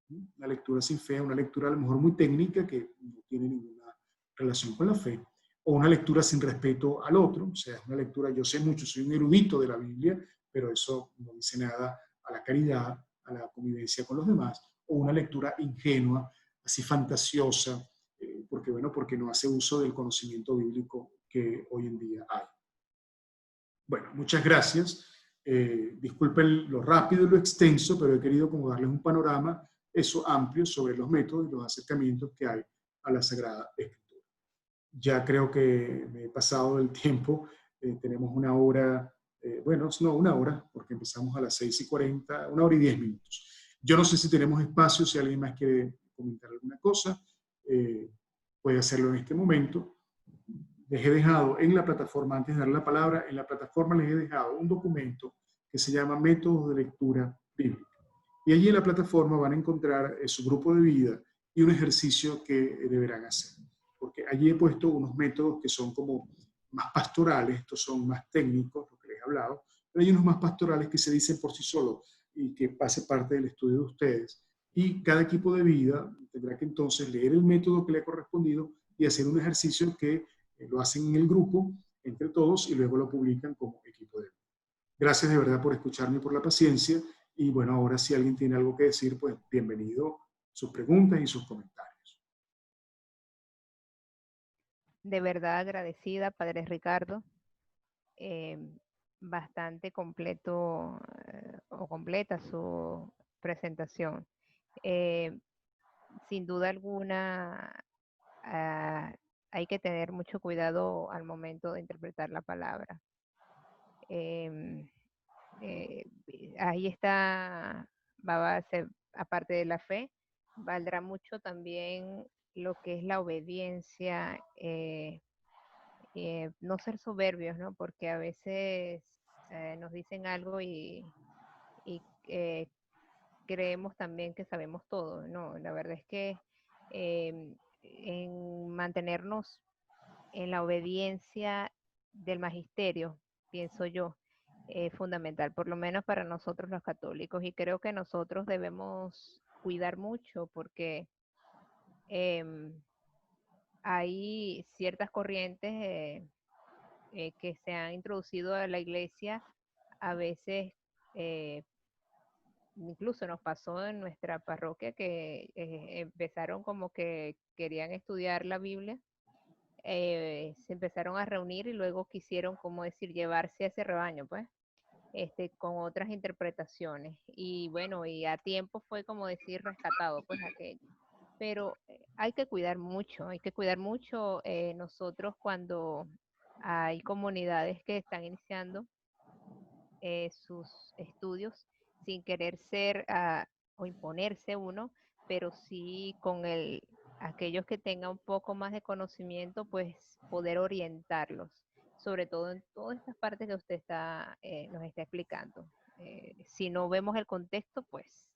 Una lectura sin fe, una lectura a lo mejor muy técnica que no tiene ninguna relación con la fe, o una lectura sin respeto al otro, o sea, una lectura, yo sé mucho, soy un erudito de la Biblia, pero eso no dice nada a la caridad, a la convivencia con los demás, o una lectura ingenua, así fantasiosa, porque no hace uso del conocimiento bíblico que hoy en día hay. Bueno, muchas gracias. Disculpen lo rápido y lo extenso, pero he querido como darles un panorama amplio sobre los métodos y los acercamientos que hay a la Sagrada Escritura. Ya creo que me he pasado del tiempo. Tenemos una hora, una hora, porque empezamos a las 6:40, 1 hora y 10 minutos. Yo no sé si tenemos espacio, si alguien más quiere comentar alguna cosa, puede hacerlo en este momento. Les he dejado en la plataforma, antes de dar la palabra, en la plataforma les he dejado un documento que se llama Métodos de Lectura Bíblica. Y allí en la plataforma van a encontrar su grupo de vida y un ejercicio que deberán hacer. Porque allí he puesto unos métodos que son como más pastorales, estos son más técnicos, lo que les he hablado, pero hay unos más pastorales que se dicen por sí solos y que pase parte del estudio de ustedes. Y cada equipo de vida tendrá que entonces leer el método que le ha correspondido y hacer un ejercicio que lo hacen en el grupo, entre todos, y luego lo publican como equipo de vida. Gracias de verdad por escucharme y por la paciencia. Y bueno, ahora si alguien tiene algo que decir, pues bienvenido sus preguntas y sus comentarios. De verdad agradecida, Padre Ricardo. Bastante completo o completa su presentación. Sin duda alguna, hay que tener mucho cuidado al momento de interpretar la palabra. Ahí está, aparte de la fe, valdrá mucho también lo que es la obediencia, no ser soberbios, ¿no? Porque a veces nos dicen algo y creemos también que sabemos todo, ¿no? La verdad es que en mantenernos en la obediencia del magisterio, pienso yo, es fundamental, por lo menos para nosotros los católicos, y creo que nosotros debemos cuidar mucho porque hay ciertas corrientes que se han introducido a la iglesia, a veces incluso nos pasó en nuestra parroquia que empezaron como que querían estudiar la Biblia, se empezaron a reunir y luego quisieron, como decir, llevarse a ese rebaño, pues, con otras interpretaciones. Y bueno, y a tiempo fue como decir rescatado, pues aquello. Pero hay que cuidar mucho, nosotros cuando hay comunidades que están iniciando sus estudios sin querer ser o imponerse uno, pero sí con aquellos que tengan un poco más de conocimiento, pues poder orientarlos, sobre todo en todas estas partes que usted nos está explicando. Si no vemos el contexto, pues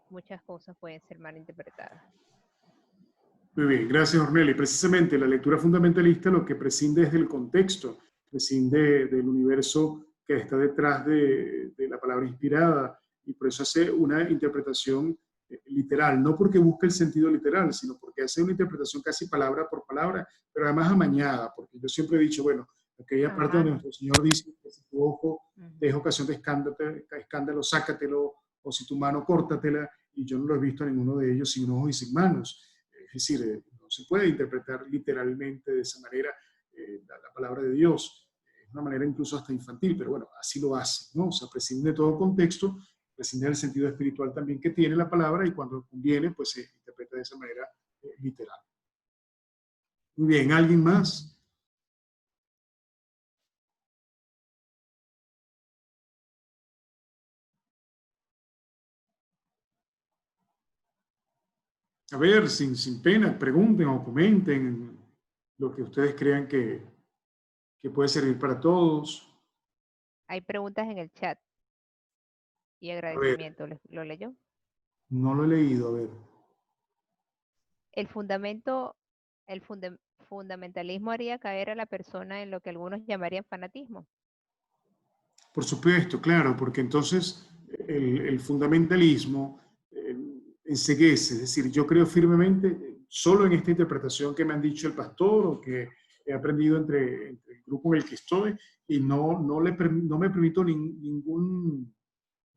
muchas cosas pueden ser mal interpretadas. Muy bien, gracias Ornella. Y precisamente la lectura fundamentalista lo que prescinde es del contexto, prescinde del universo que está detrás de la palabra inspirada, y por eso hace una interpretación literal, no porque busque el sentido literal, sino porque hace una interpretación casi palabra por palabra, pero además amañada, porque yo siempre he dicho, bueno, aquella parte donde nuestro Señor dice que si tu ojo te es ocasión de escándalo, sácatelo, o si tu mano, córtatela, y yo no lo he visto a ninguno de ellos sin ojos y sin manos. Es decir, no se puede interpretar literalmente de esa manera la palabra de Dios. Es una manera incluso hasta infantil, pero bueno, así lo hace, ¿no? O sea, prescinde de todo contexto, prescinde del sentido espiritual también que tiene la palabra, y cuando conviene, pues se interpreta de esa manera literal. Muy bien, ¿alguien más? A ver, sin pena, pregunten o comenten lo que ustedes crean que puede servir para todos. Hay preguntas en el chat y agradecimiento. ¿Lo leyó? No lo he leído, a ver. El fundamentalismo haría caer a la persona en lo que algunos llamarían fanatismo. Por supuesto, claro, porque entonces el fundamentalismo enceguece, es decir, yo creo firmemente solo en esta interpretación que me han dicho el pastor o que he aprendido entre el grupo en el que estoy, y no me permito ningún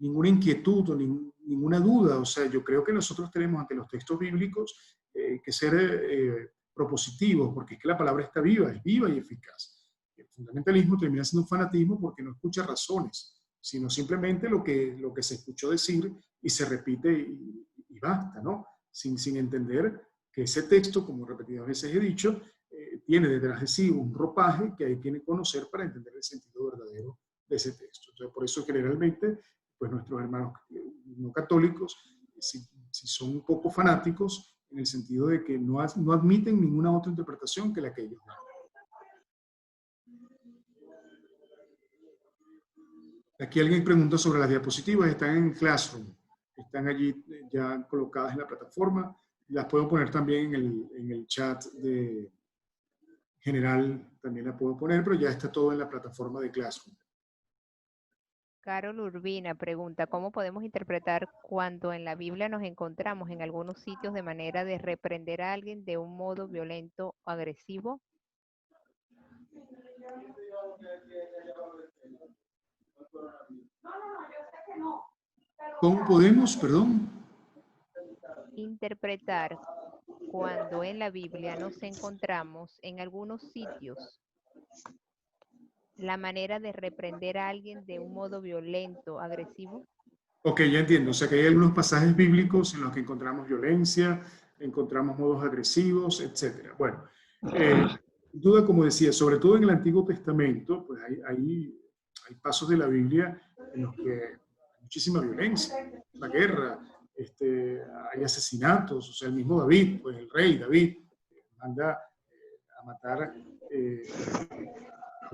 ninguna inquietud o ninguna duda. O sea, yo creo que nosotros tenemos ante los textos bíblicos que ser propositivos, porque es que la palabra está viva, es viva y eficaz. El fundamentalismo termina siendo un fanatismo porque no escucha razones, sino simplemente lo que se escuchó decir y se repite y basta, ¿no? Sin entender que ese texto, como repetidas veces he dicho, tiene detrás de sí un ropaje que hay que conocer para entender el sentido verdadero de ese texto. Entonces, por eso generalmente, pues nuestros hermanos no católicos, si son un poco fanáticos, en el sentido de que no admiten ninguna otra interpretación que la que ellos dan. Aquí alguien pregunta sobre las diapositivas, están en Classroom, están allí ya colocadas en la plataforma, las puedo poner también en el chat de general, también la puedo poner, pero ya está todo en la plataforma de Classroom. Carol Urbina pregunta, ¿cómo podemos interpretar cuando en la Biblia nos encontramos en algunos sitios de manera de reprender a alguien de un modo violento o agresivo? ¿Cómo podemos, perdón? Interpretar cuando en la Biblia nos encontramos en algunos sitios la manera de reprender a alguien de un modo violento, agresivo. Ok, ya entiendo. O sea que hay algunos pasajes bíblicos en los que encontramos violencia, encontramos modos agresivos, etc. Bueno, duda, como decía, sobre todo en el Antiguo Testamento, pues hay pasos de la Biblia en los que hay muchísima violencia, la guerra, hay asesinatos. O sea, el mismo David, pues el rey David, manda a matar a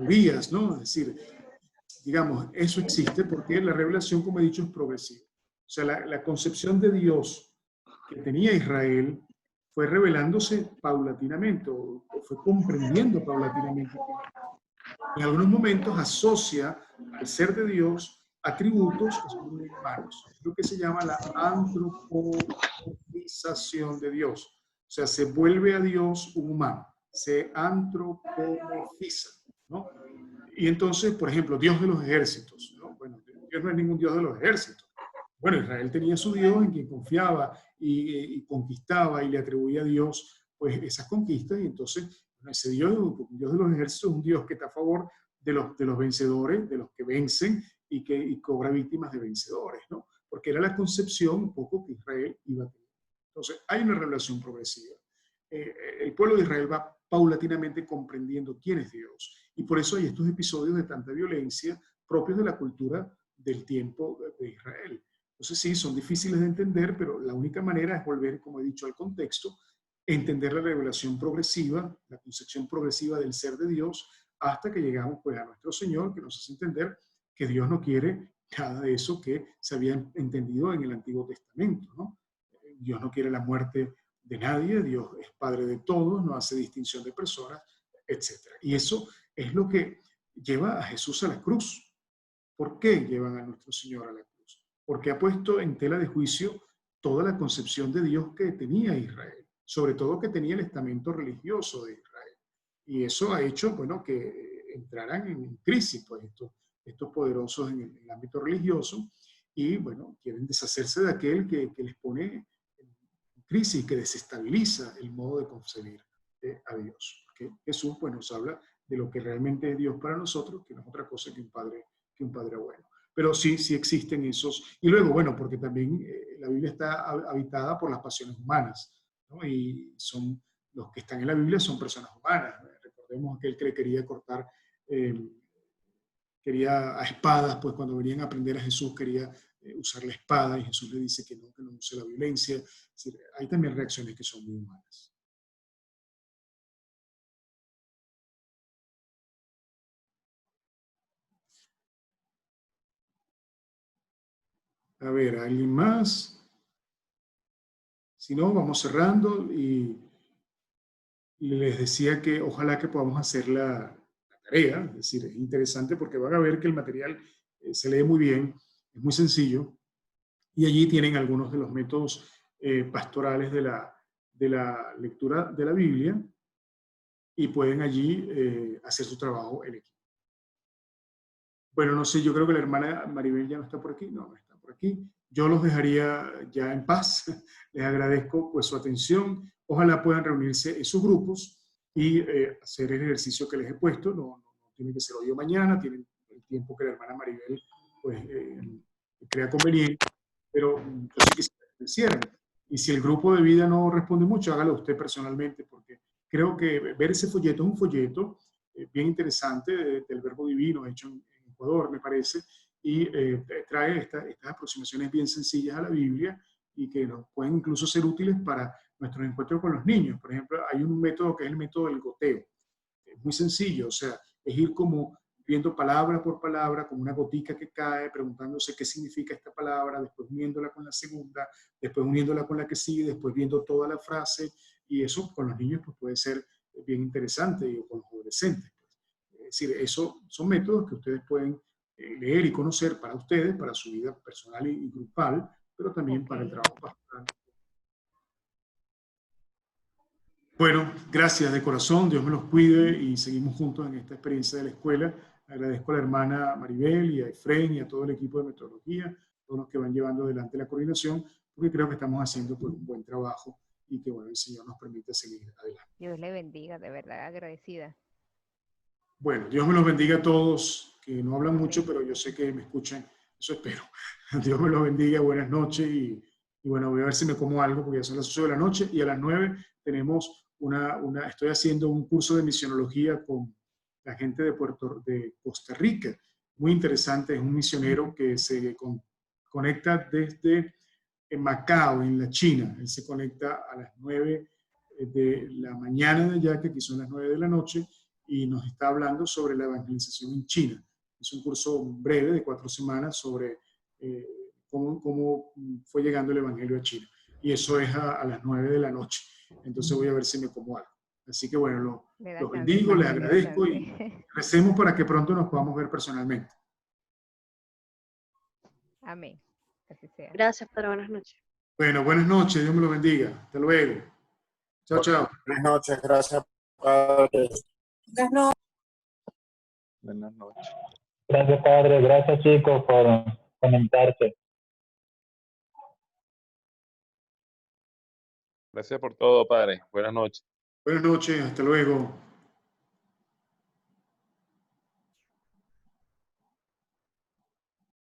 Urías, ¿no? Es decir, digamos, eso existe porque la revelación, como he dicho, es progresiva. O sea, la concepción de Dios que tenía Israel fue revelándose paulatinamente, o fue comprendiendo paulatinamente. En algunos momentos asocia al ser de Dios atributos que son muy humanos. Es lo que se llama la antropomorfización de Dios. O sea, se vuelve a Dios un humano, se antropomorfiza, ¿no? Y entonces, por ejemplo, Dios de los ejércitos, ¿no? Bueno, Dios no es ningún Dios de los ejércitos. Bueno, Israel tenía su Dios en quien confiaba y conquistaba y le atribuía a Dios pues esas conquistas, y entonces bueno, ese Dios de los ejércitos es un Dios que está a favor de los vencedores, de los que vencen y cobra víctimas de vencedores, ¿no? Porque era la concepción un poco que Israel iba a tener. Entonces, hay una revelación progresiva. El pueblo de Israel va paulatinamente comprendiendo quién es Dios. Y por eso hay estos episodios de tanta violencia propios de la cultura del tiempo de Israel. Entonces sí, son difíciles de entender, pero la única manera es volver, como he dicho, al contexto, entender la revelación progresiva, la concepción progresiva del ser de Dios, hasta que llegamos pues a nuestro Señor, que nos hace entender que Dios no quiere nada de eso que se había entendido en el Antiguo Testamento, ¿no? Dios no quiere la muerte de nadie, Dios es Padre de todos, no hace distinción de personas, etc. Y eso es lo que lleva a Jesús a la cruz. ¿Por qué llevan a nuestro Señor a la cruz? Porque ha puesto en tela de juicio toda la concepción de Dios que tenía Israel, sobre todo que tenía el estamento religioso de Israel. Y eso ha hecho, bueno, que entraran en crisis, pues, estos poderosos en el ámbito religioso, y, bueno, quieren deshacerse de aquel que les pone en crisis, que desestabiliza el modo de concebir a Dios. Porque Jesús, pues, nos habla de lo que realmente es Dios para nosotros, que no es otra cosa que un Padre bueno. Pero sí existen esos. Y luego, bueno, porque también la Biblia está habitada por las pasiones humanas, ¿no? Y los que están en la Biblia son personas humanas. Recordemos que él que le quería cortar, quería a espadas, pues cuando venían a aprender a Jesús quería usar la espada, y Jesús le dice que no use la violencia. Es decir, hay también reacciones que son muy humanas. A ver, ¿alguien más? Si no, vamos cerrando, y les decía que ojalá que podamos hacer la tarea. Es decir, es interesante porque van a ver que el material se lee muy bien, es muy sencillo, y allí tienen algunos de los métodos pastorales de la lectura de la Biblia, y pueden allí hacer su trabajo en equipo. Bueno, no sé, yo creo que la hermana Maribel ya no está por aquí. No está por aquí. por aquí. Yo los dejaría ya en paz. Les agradezco pues su atención. Ojalá puedan reunirse en sus grupos y hacer el ejercicio que les he puesto. No tiene que ser hoy o mañana, tienen el tiempo que la hermana Maribel pues, crea conveniente, pero yo sí quisiera que lo hicieran. Y si el grupo de vida no responde mucho, hágalo usted personalmente, porque creo que ver ese folleto es un folleto bien interesante del Verbo Divino, hecho en Ecuador, me parece, y trae estas aproximaciones bien sencillas a la Biblia y que nos pueden incluso ser útiles para nuestros encuentros con los niños. Por ejemplo, hay un método que es el método del goteo. Es muy sencillo, o sea, es ir como viendo palabra por palabra, como una gotica que cae, preguntándose qué significa esta palabra, después uniéndola con la segunda, después uniéndola con la que sigue, después viendo toda la frase, y eso con los niños pues, puede ser bien interesante, y con los adolescentes. Pues. Es decir, eso son métodos que ustedes pueden leer y conocer para ustedes, para su vida personal y grupal, pero también para el trabajo pastoral. Bueno, gracias de corazón, Dios me los cuide y seguimos juntos en esta experiencia de la escuela. Agradezco a la hermana Maribel y a Efren y a todo el equipo de metodología, todos los que van llevando adelante la coordinación, porque creo que estamos haciendo pues, un buen trabajo y que bueno, el Señor nos permite seguir adelante. Dios le bendiga, de verdad agradecida. Bueno, Dios me los bendiga a todos, que no hablan mucho, pero yo sé que me escuchan, eso espero. Dios me los bendiga, buenas noches y bueno, voy a ver si me como algo porque ya son las 8 de la noche y a las 9 tenemos estoy haciendo un curso de misionología con la gente de Costa Rica. Muy interesante, es un misionero que se conecta desde Macao, en la China. Él se conecta a las 9 de la mañana de allá, que aquí son las 9 de la noche, y nos está hablando sobre la evangelización en China. Es un curso breve de 4 semanas sobre cómo fue llegando el evangelio a China. Y eso es a las 9 de la noche. Entonces voy a ver si me como algo. Así que bueno, los bendigo, les agradezco y recemos para que pronto nos podamos ver personalmente. Amén. Así sea. Gracias, Padre. Buenas noches. Bueno, buenas noches. Dios me lo bendiga. Hasta luego. Chao, chao. Buenas noches. Gracias, Padre. Buenas noches. Gracias, Padre. Gracias, chicos, por conectarse. Gracias por todo, Padre. Buenas noches. Buenas noches. Hasta luego.